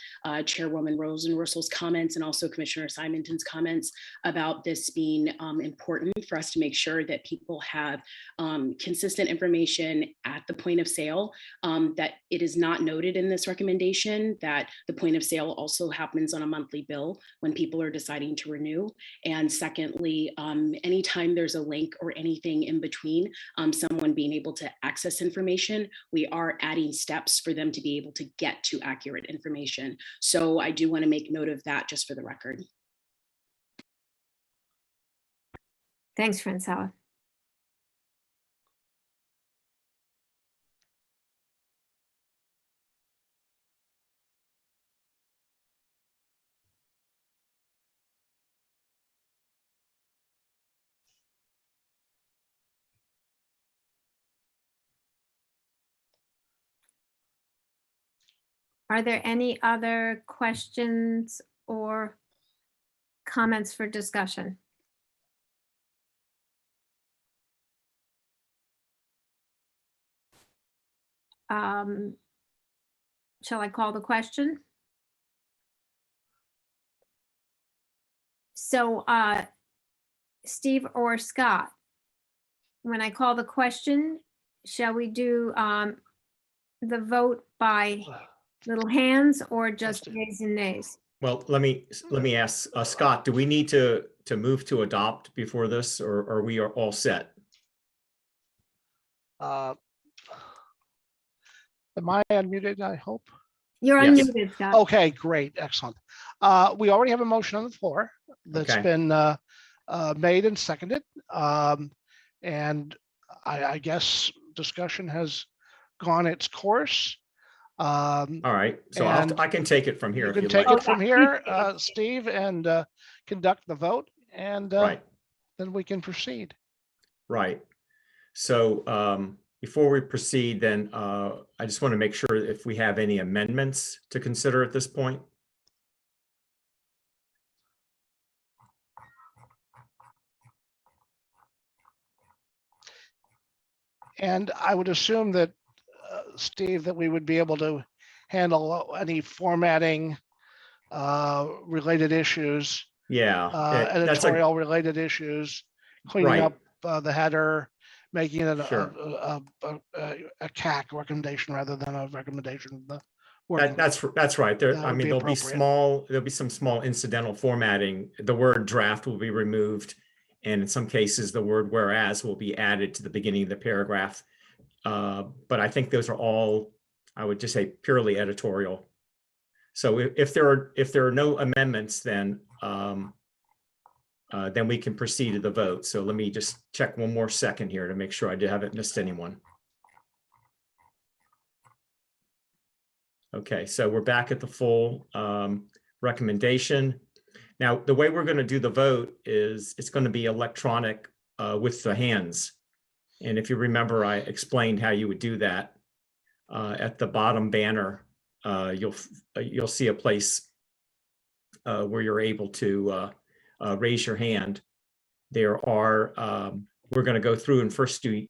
Chairwoman Rosenworcel's comments and also Commissioner Simonton's comments about this being important for us to make sure that people have consistent information at the point of sale, that it is not noted in this recommendation important that the point of sale also happens on a monthly bill when people are deciding to renew. And secondly, anytime there's a link or anything in between, someone being able to access information, we are adding steps for them to be able to get to accurate information. So I do want to make note of that just for the record. Thanks, Francois. Are there any other questions or comments for discussion? Shall I call the question? So, Steve or Scott, when I call the question, shall we do the vote by little hands or just yays and nays? Well, let me ask Scott, do we need to move to adopt before this, or are we all set? Am I unmuted, I hope? You're Yes. unmuted, Scott. Okay, great, excellent. We already have a motion on the floor that's Okay. been made and seconded. And I guess discussion has gone its course. All right, so and I can take it from here You if can you'd take like. it from here, Steve, and conduct the vote, and Right. then we can proceed. Right. So before we proceed, then I just want to make sure if we have any amendments to consider at this point. And I would assume that, Steve, that we would be able to handle any formatting related issues, Yeah, that's a, editorial related issues, cleaning Right. up the header, making it Sure. a CAC recommendation rather than a recommendation of the working group. that's right. There, That I would mean, be there'll be some small incidental formatting. The word draft will be removed. And in some cases, the word whereas will be added to the beginning of the paragraph. But I think those are all, I would just say, purely editorial. So if there are no amendments, then we can proceed to the vote. So let me just check one more second here to make sure I haven't missed anyone. Okay, so we're back at the full recommendation. Now, the way we're going to do the vote is it's going to be electronic with the hands. And if you remember, I explained how you would do that. At the bottom banner, you'll see a place where you're able to raise your hand. There are, we're going to go through and first do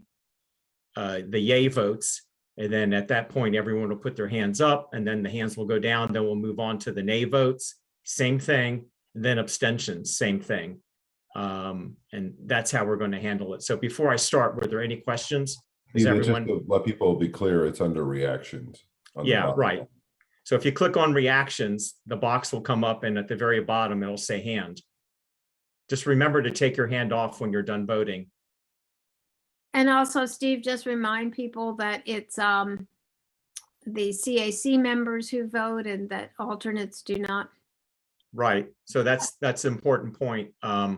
the yay votes. And then at that point, everyone will put their hands up and then the hands will go down. Then we'll move on to the nay votes, same thing. And then abstentions, same thing. And that's how we're going to handle it. So before I start, were there any questions? Is Just everyone? to let people be clear, it's under reactions. on the Yeah, bottom. right. So if you click on reactions, the box will come up and at the very bottom, it'll say hand. Just remember to take your hand off when you're done voting. And also, Steve, just remind people that it's the CAC members who vote and that alternates do not. Right. So that's an important point. What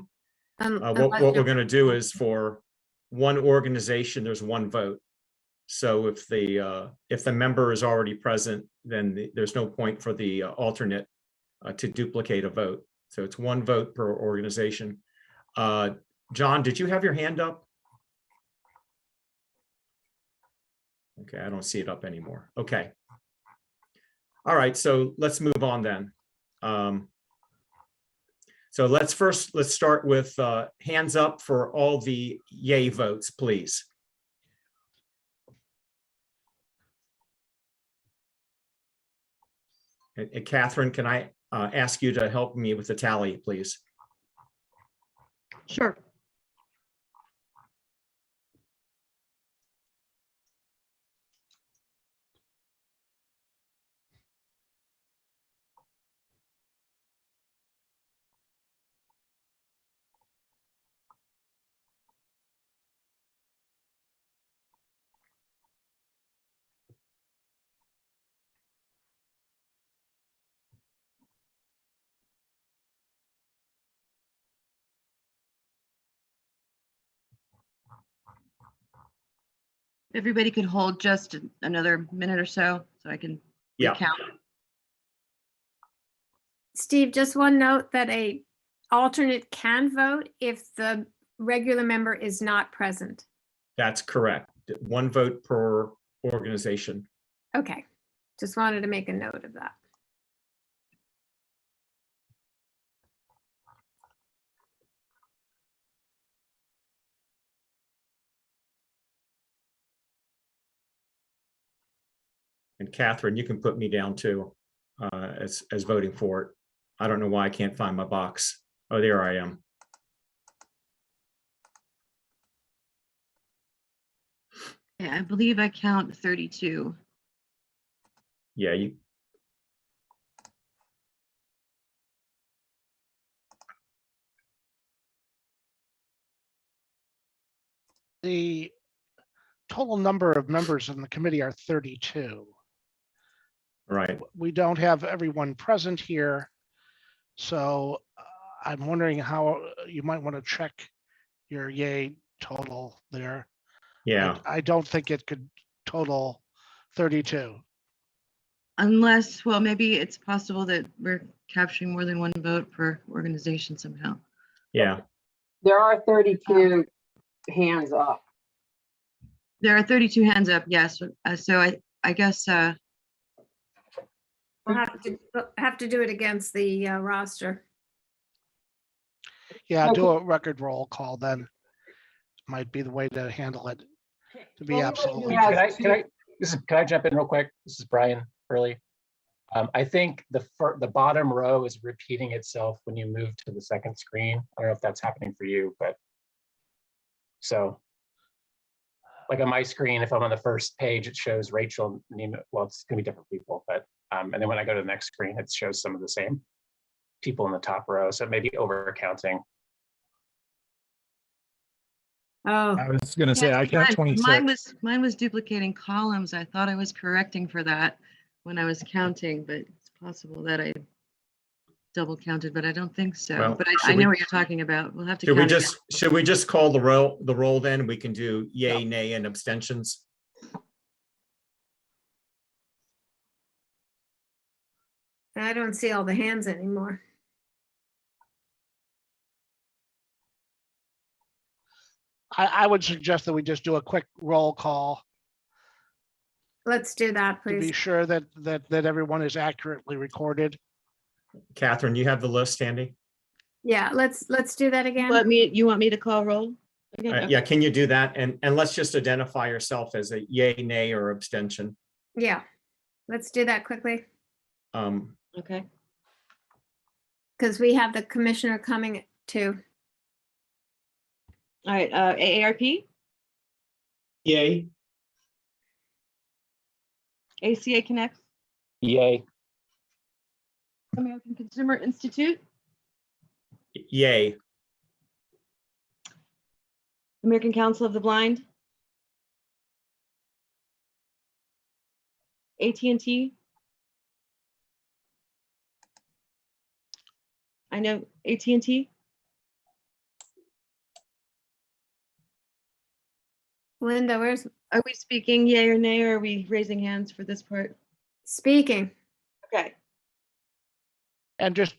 unless we're you're- going to do is for one organization, there's one vote. So if the member is already present, then there's no point for the alternate to duplicate a vote. So it's one vote per organization. John, did you have your hand up? Okay, I don't see it up anymore. Okay. All right, so let's move on then. So let's start with hands up for all the yay votes, please. And Catherine, can I ask you to help me with the tally, please? Sure. Everybody could hold just another minute or so I can Yeah. recount. Steve, just one note that a alternate can vote if the regular member is not present. That's correct. One vote per organization. Okay, just wanted to make a note of that. And Catherine, you can put me down too as voting for it. I don't know why I can't find my box. Oh, there I am. Yeah, I believe I count 32. Yeah, you. The total number of members in the committee are 32. Right. We don't have everyone present here. So I'm wondering how you might want to check your yay total there. Yeah. I don't think it could total 32. Unless, well, maybe it's possible that we're capturing more than one vote per organization somehow. Yeah. There are 32 hands up. There are 32 hands up, yes. So I guess We'll have to do it against the roster. Yeah, do a record roll call then. Might be the way to handle it. To be absolutely. Can I jump in real quick? This is Brian Hurley. I think the bottom row is repeating itself when you move to the second screen. I don't know if that's happening for you, but so like on my screen, if I'm on the first page, it shows Rachel, Nima. Well, it's gonna be different people, but and then when I go to the next screen, it shows some of the same people in the top row. So maybe over counting. Oh, I was gonna say, I count 26. Mine was duplicating columns. I thought I was correcting for that when I was counting, but it's possible that I double counted, but I don't think so. Well, but I know what you're talking about. We'll have to count again. Should we just call the roll then? We can do yay, nay, and abstentions. I don't see all the hands anymore. I would suggest that we just do a quick roll call Let's do that, to be please. sure that everyone is accurately recorded. Catherine, you have the list handy? Yeah, let's do that again. You want me to call roll? Again? Yeah, can you do that? And let's just identify yourself as a yay, nay, or abstention. Yeah, let's do that quickly Okay. because we have the commissioner coming too. All right, AARP, Yay. ACA Connect, Yay. American Consumer Institute, Yay. American Council of the Blind, AT&T. I know AT&T. Linda, Are we speaking yay or nay, or are we raising hands for this part? Speaking. Okay. And just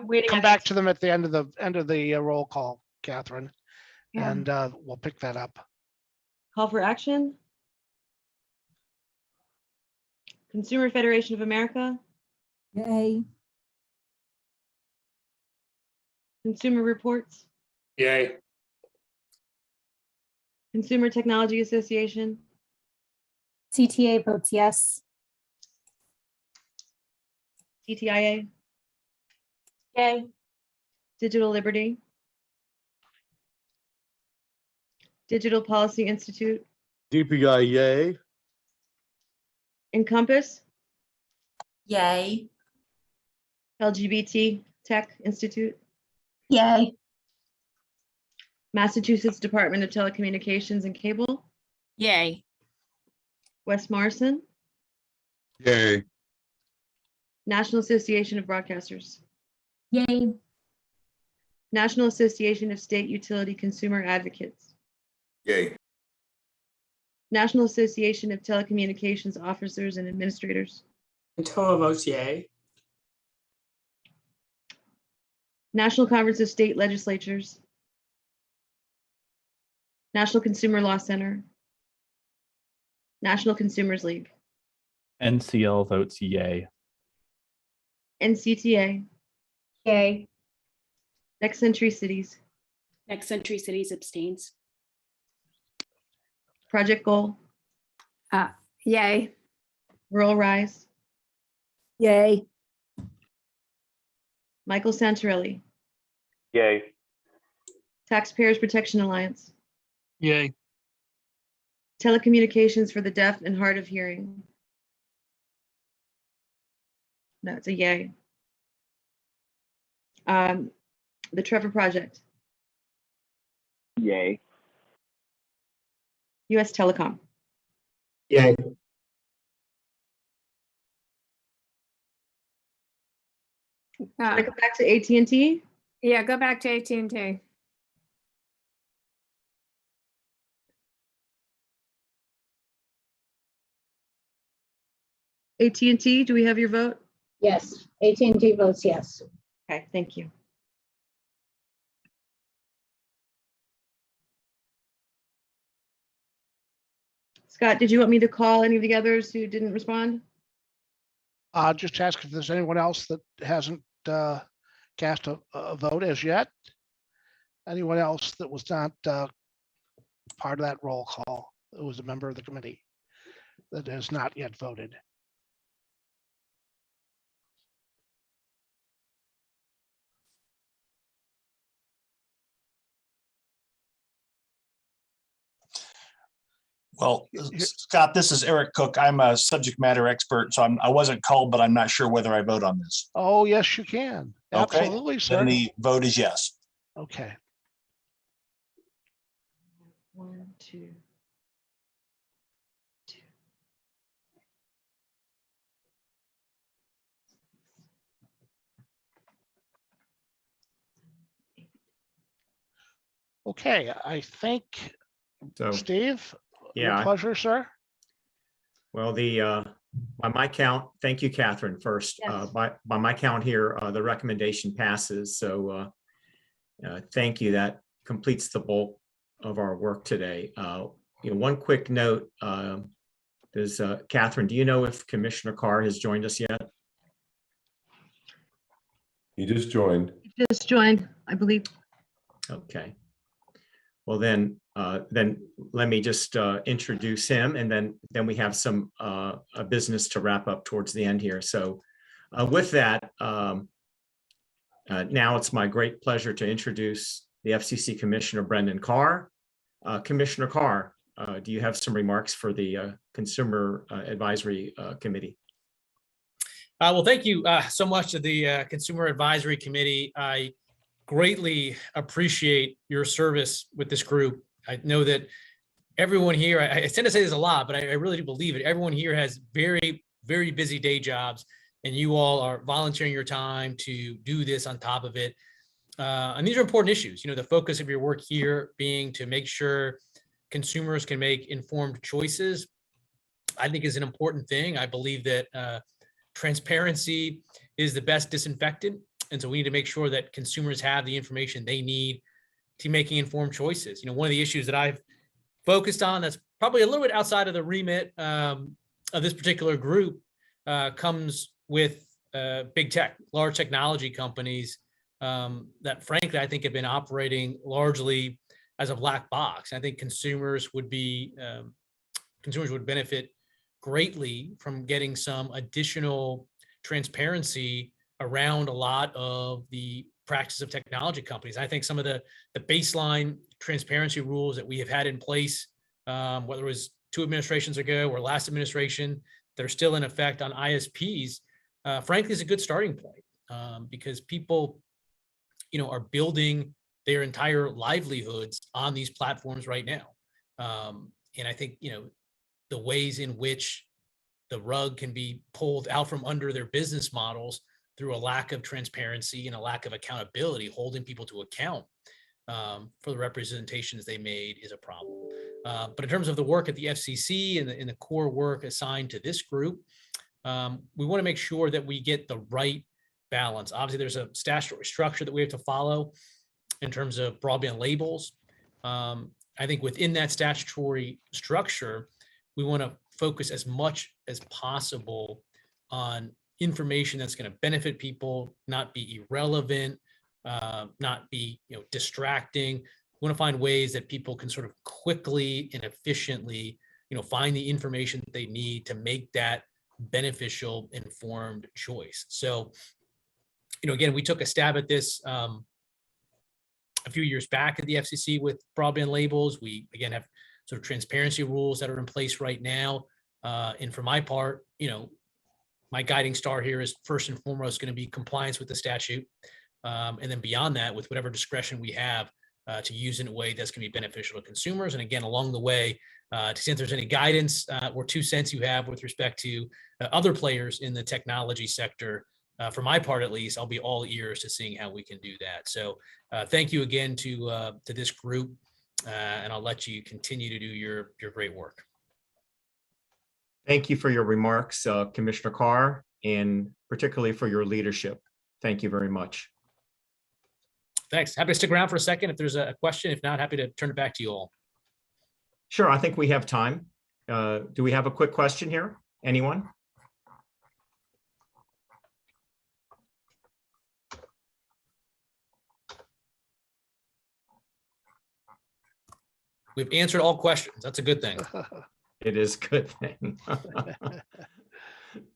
waiting come on back to them at the end of the roll call, Catherine, Yeah. and we'll pick that up. Call for action. Consumer Federation of America, Yay. Consumer Reports, Yay. Consumer Technology Association, CTA votes yes. TTIA, Yay. Digital Liberty, Digital Policy Institute, DPI, yay. Encompass, Yay. LGBT Tech Institute, Yay. Massachusetts Department of Telecommunications and Cable, Yay. West Morrison, Yay. National Association of Broadcasters, Yay. National Association of State Utility Consumer Advocates, Yay. National Association of Telecommunications Officers and Administrators. Toa votes yay. National Conference of State Legislatures. National Consumer Law Center. National Consumers League. NCL votes yay. NCTA. Yay. Next Century Cities. Next Century Cities abstains. Project Goal. Yay. Rural Rise. Yay. Michael Santarelli. Yay. Taxpayers Protection Alliance. Yay. Telecommunications for the Deaf and Hard of Hearing. No, it's a yay. The Trevor Project. Yay. US Telecom. Yay. Can I go back to AT&T? Yeah, go back to AT&T. AT&T, do we have your vote? Yes, AT&T votes yes. Okay, thank you. Scott, did you want me to call any of the others who didn't respond? Just ask if there's anyone else that hasn't cast a vote as yet. Anyone else that was not part of that roll call, that was a member of the committee that has not yet voted. Well, Scott, this is Eric Cook. I'm a subject matter expert, so I wasn't called, but I'm not sure whether I vote on this. Oh, yes, you can. Okay. Absolutely, sir. Then the vote is yes. Okay. 1, 2. Okay, I think, So, Steve, your yeah, pleasure, sir. well, by my count, thank you, Catherine, first. Yes. By my count here, the recommendation passes. So thank you. That completes the bulk of our work today. One quick note, Catherine, do you know if Commissioner Carr has joined us yet? He just joined. Just joined, I believe. Okay. Well, then let me just introduce him, and then we have some business to wrap up towards the end here. So with that, now it's my great pleasure to introduce the FCC Commissioner Brendan Carr. Commissioner Carr, do you have some remarks for the Consumer Advisory Committee? Well, thank you so much to the Consumer Advisory Committee. I greatly appreciate your service with this group. I know that everyone here, I tend to say this a lot, but I really do believe it. Everyone here has very, very busy day jobs, and you all are volunteering your time to do this on top of it. And these are important issues. The focus of your work here being to make sure consumers can make informed choices, I think is an important thing. I believe that transparency is the best disinfectant. And so we need to make sure that consumers have the information they need to making informed choices. One of the issues that I've focused on that's probably a little bit outside of the remit of this particular group comes with big tech, large technology companies that frankly, I think have been operating largely as a black box. I think consumers would benefit greatly from getting some additional transparency around a lot of the practice of technology companies. I think some of the baseline transparency rules that we have had in place, whether it was 2 administrations ago or last administration, they're still in effect on ISPs, frankly, is a good starting point because people, are building their entire livelihoods on these platforms right now. And I think, the ways in which the rug can be pulled out from under their business models through a lack of transparency and a lack of accountability, holding people to account for the representations they made is a problem. But in terms of the work at the FCC and the core work assigned to this group, we want to make sure that we get the right balance. Obviously, there's a statutory structure that we have to follow in terms of broadband labels. I think within that statutory structure, we want to focus as much as possible on information that's going to benefit people, not be irrelevant, not be distracting. We want to find ways that people can sort of quickly and efficiently find the information that they need to make that beneficial, informed choice. So again, we took a stab at this a few years back at the FCC with broadband labels. We again have sort of transparency rules that are in place right now. And for my part, my guiding star here is first and foremost going to be compliance with the statute. And then beyond that, with whatever discretion we have to use in a way that's going to be beneficial to consumers. And again, along the way, to see if there's any guidance or 2 cents you have with respect to other players in the technology sector. For my part, at least, I'll be all ears to seeing how we can do that. So thank you again to this group, and I'll let you continue to do your great work. Thank you for your remarks, Commissioner Carr, and particularly for your leadership. Thank you very much. Thanks. Happy to stick around for a second if there's a question. If not, happy to turn it back to you all. Sure, I think we have time. Do we have a quick question here? Anyone? We've answered all questions. That's a good thing. It is a good thing.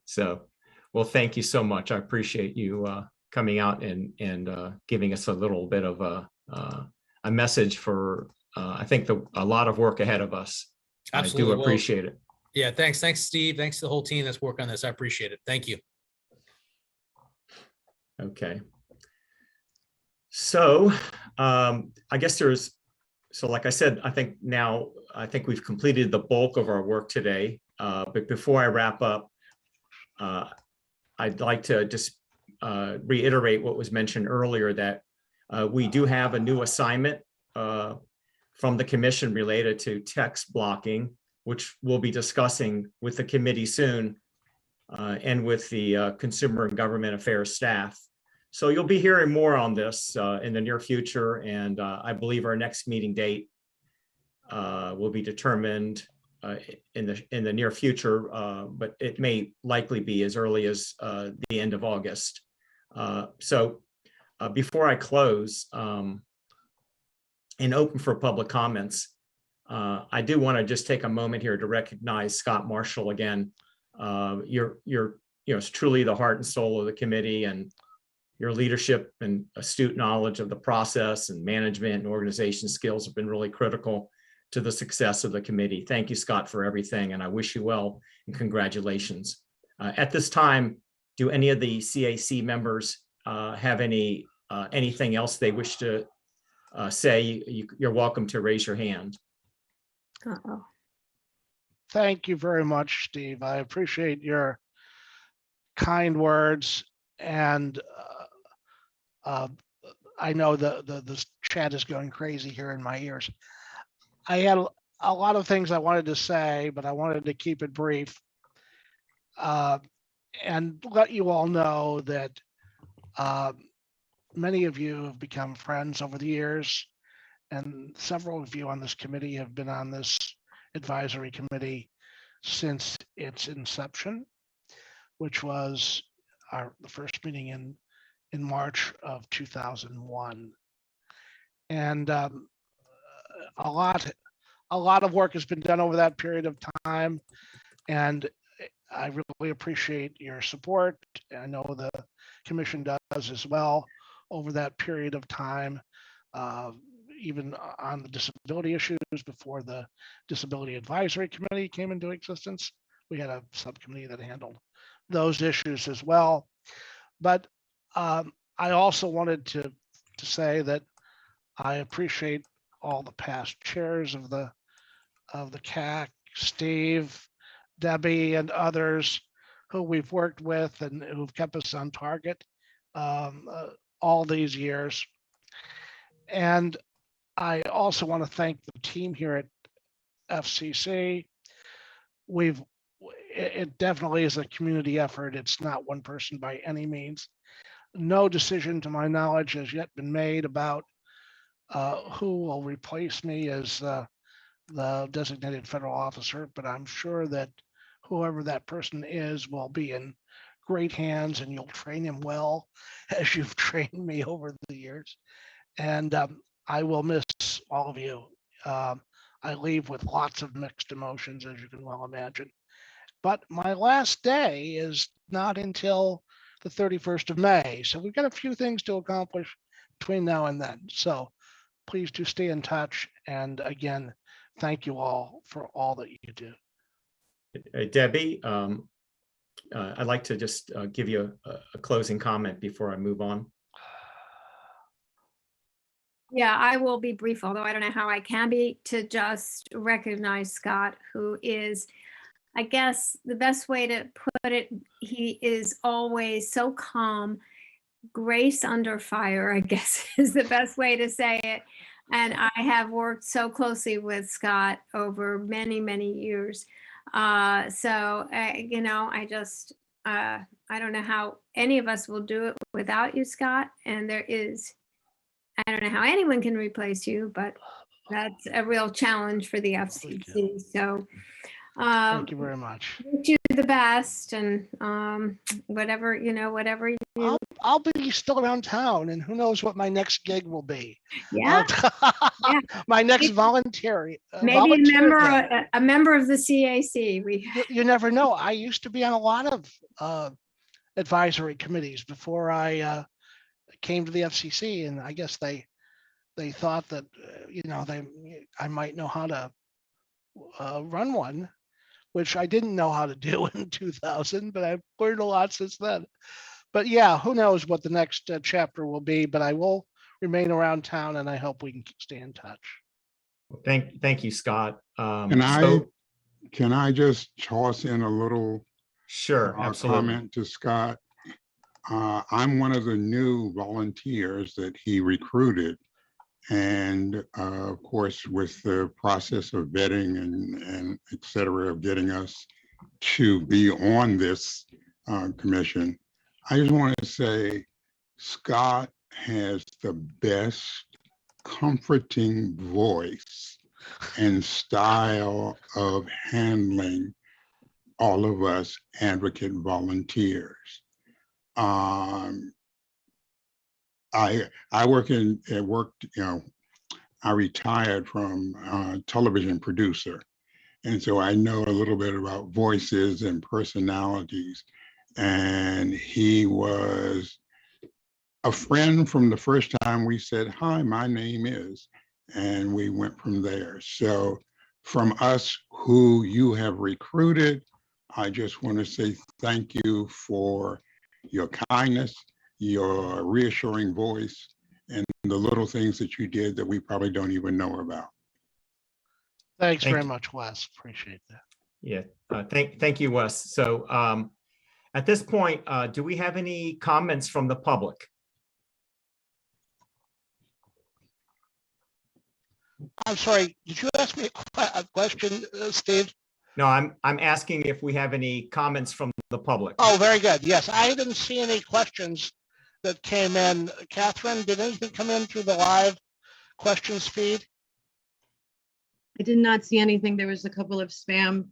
So, well, thank you so much. I appreciate you coming out and giving us a little bit of a message for, I think, a lot of work ahead of us. Absolutely. I do appreciate it. Yeah, thanks. Thanks, Steve. Thanks to the whole team that's worked on this. I appreciate it. Thank you. Okay. So I guess like I said, I think we've completed the bulk of our work today. But before I wrap up, I'd like to just reiterate what was mentioned earlier, that we do have a new assignment from the commission related to text blocking, which we'll be discussing with the committee soon and with the Consumer and Government Affairs staff. So you'll be hearing more on this in the near future, and I believe our next meeting date will be determined in the near future, but it may likely be as early as the end of August. So before I close and open for public comments, I do want to just take a moment here to recognize Scott Marshall again. You're it's truly the heart and soul of the committee, and your leadership and astute knowledge of the process and management and organization skills have been really critical to the success of the committee. Thank you, Scott, for everything, and I wish you well and congratulations. At this time, do any of the CAC members have anything else they wish to say? You're welcome to raise your hand. Uh-oh. Thank you very much, Steve. I appreciate your kind words, and I know the chat is going crazy here in my ears. I had a lot of things I wanted to say, but I wanted to keep it brief and let you all know that many of you have become friends over the years, and several of you on this committee have been on this advisory committee since its inception, which was the first meeting in March of 2001. And a lot of work has been done over that period of time, and I really appreciate your support. I know the commission does as well over that period of time, even on the disability issues before the Disability Advisory Committee came into existence. We had a subcommittee that handled those issues as well. But I also wanted to say that I appreciate all the past chairs of the CAC, Steve, Debbie, and others who we've worked with and who've kept us on target all these years. And I also want to thank the team here FCC. It definitely is a community effort. It's not one person by any means. No decision, to my knowledge, has yet been made about who will replace me as the designated federal officer, but I'm sure that whoever that person is will be in great hands, and you'll train him well as you've trained me over the years. And I will miss all of you. I leave with lots of mixed emotions, as you can well imagine. But my last day is not until the 31st of May. So we've got a few things to accomplish between now and then. So please do stay in touch. And again, thank you all for all that you do. Debbie, I'd like to just give you a closing comment before I move on. Yeah, I will be brief, although I don't know how I can be, to just recognize Scott, who is, I guess the best way to put it, he is always so calm. Grace under fire, I guess, is the best way to say it. And I have worked so closely with Scott over many, many years. So, you know, I just, I don't know how any of us will do it without you, Scott. And I don't know how anyone can replace you, but that's a real challenge for the FCC. So, Thank you very much. wish you the best, and whatever you. I'll be still around town, and who knows what my next gig will be. Yeah. Yeah. My next volunteer. Maybe volunteer gig. a member of the CAC. You never know. I used to be on a lot of advisory committees before I came to the FCC, and I guess they thought that I might know how to run one, which I didn't know how to do in 2000, but I've learned a lot since then. But yeah, who knows what the next chapter will be, but I will remain around town, and I hope we can stay in touch. Thank you, Scott. Can I just toss in a little absolutely. comment to Scott? I'm one of the new volunteers that he recruited. And of course, with the process of vetting and et cetera, of getting us to be on this commission, I just want to say Scott has the best comforting voice and style of handling all of us advocate volunteers. I worked, I retired from television producer. And so I know a little bit about voices and personalities. And he was a friend from the first time we said, hi, my name is, and we went from there. So from us who you have recruited, I just want to say thank you for your kindness, your reassuring voice, and the little things that you did that we probably don't even know about. Thanks very much, Wes. Appreciate that. Yeah, thank you, Wes. So at this point, do we have any comments from the public? I'm sorry, did you ask me a question, Steve? No, I'm asking if we have any comments from the public. Oh, very good. Yes, I didn't see any questions that came in. Catherine, did anything come in through the live questions feed? I did not see anything. There was a couple of spam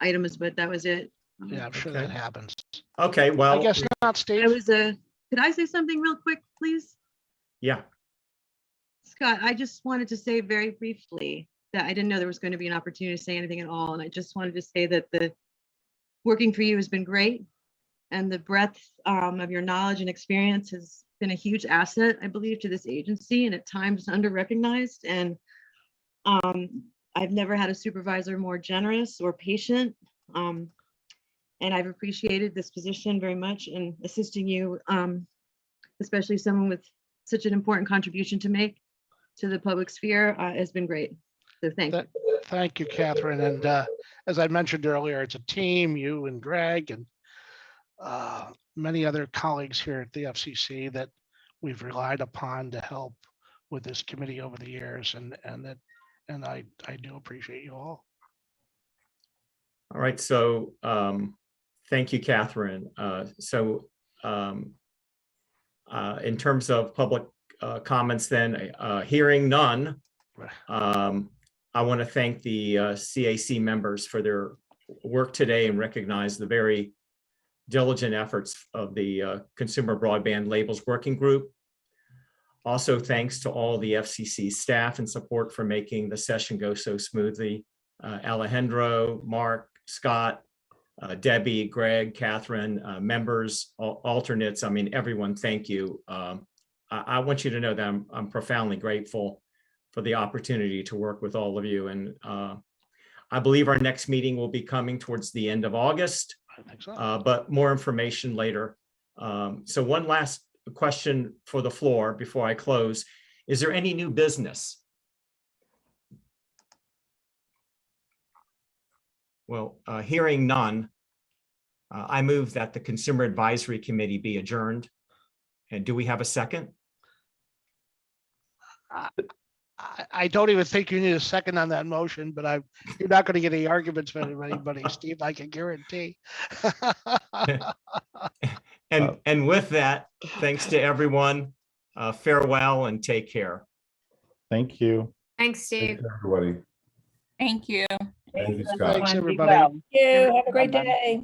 items, but that was it. Yeah, I'm sure that happens. Okay, well, I guess not, Steve. Could I say something real quick, please? Yeah. Scott, I just wanted to say very briefly that I didn't know there was going to be an opportunity to say anything at all. And I just wanted to say that the working for you has been great. And the breadth of your knowledge and experience has been a huge asset, I believe, to this agency, and at times under-recognized. And I've never had a supervisor more generous or patient. And I've appreciated this position very much, and assisting you, especially someone with such an important contribution to make to the public sphere, has been great. So thank you. Thank you, Catherine. And as I mentioned earlier, it's a team, you and Greg and many other colleagues here at the FCC that we've relied upon to help with this committee over the years, and that and I do appreciate you all. All right, so thank you, Catherine. In terms of public comments then, hearing none, I want to thank the CAC members for their work today and recognize the very diligent efforts of the Consumer Broadband Labels Working Group. Also, thanks to all the FCC staff and support for making the session go so smoothly. Alejandro, Mark, Scott, Debbie, Greg, Catherine, members, alternates, I mean, everyone, thank you. I want you to know that I'm profoundly grateful for the opportunity to work with all of you. And I believe our next meeting will be coming towards the end of August, I think so. but more information later. So one last question for the floor before I close. Is there any new business? Well, hearing none, I move that the Consumer Advisory Committee be adjourned. And do we have a second? I don't even think you need a second on that motion, but you're not going to get any arguments from anybody, Steve, I can guarantee. And with that, thanks to everyone. Farewell and take care. Thank you. Thanks, Steve. Everybody. Thank you. Thank you, Scott. Thanks, everybody. Thank you. Have a great day.